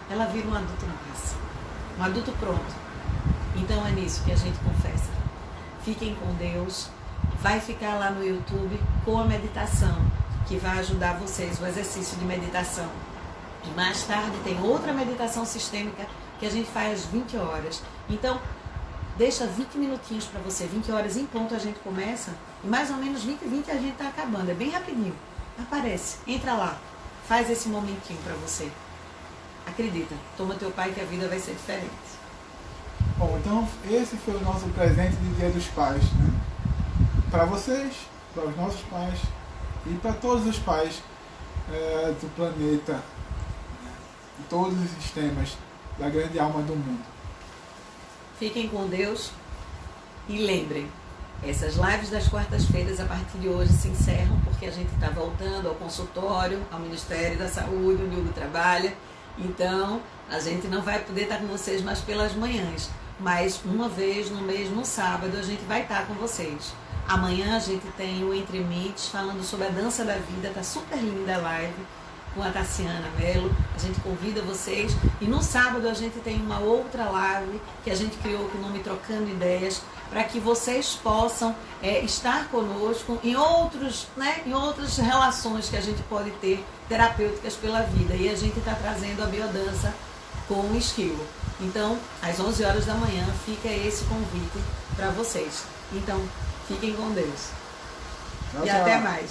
ela vira um adulto massa, um adulto pronto. Então é nisso que a gente confessa. Fiquem com Deus. Vai ficar lá no YouTube com a meditação, que vai ajudar vocês, o exercício de meditação. E mais tarde tem outra meditação sistêmica que a gente faz às 20 horas. Então, deixa 20 minutinhos para você, 20 horas em ponto a gente começa, e mais ou menos 20 e 20 a gente tá acabando, é bem rapidinho. Aparece, entra lá, faz esse momentinho para você. Acredita, toma teu pai que a vida vai ser diferente. Bom, então esse foi o nosso presente de Dia dos Pais, né? Para vocês, para os nossos pais e para todos os pais do planeta, de todos os sistemas, da grande alma do mundo. Fiquem com Deus e lembrem, essas lives das quartas-feiras a partir de hoje se encerram porque a gente está voltando ao consultório, ao Ministério da Saúde, onde o Hugo trabalha. Então, a gente não vai poder estar com vocês mais pelas manhãs, mas uma vez no mês, no sábado, a gente vai estar com vocês. Amanhã a gente tem o Entre Mites falando sobre a dança da vida, tá super linda a live com a Tassiana Mello, a gente convida vocês. E no sábado a gente tem uma outra live que a gente criou com o nome Trocando Ideias, para que vocês possam estar conosco em outras relações que a gente pode ter terapêuticas pela vida. E a gente está trazendo a biodança com o esquilo. Então, às 11 horas da manhã fica esse convite para vocês. Então, fiquem com Deus. Tchau, E tchau. até mais.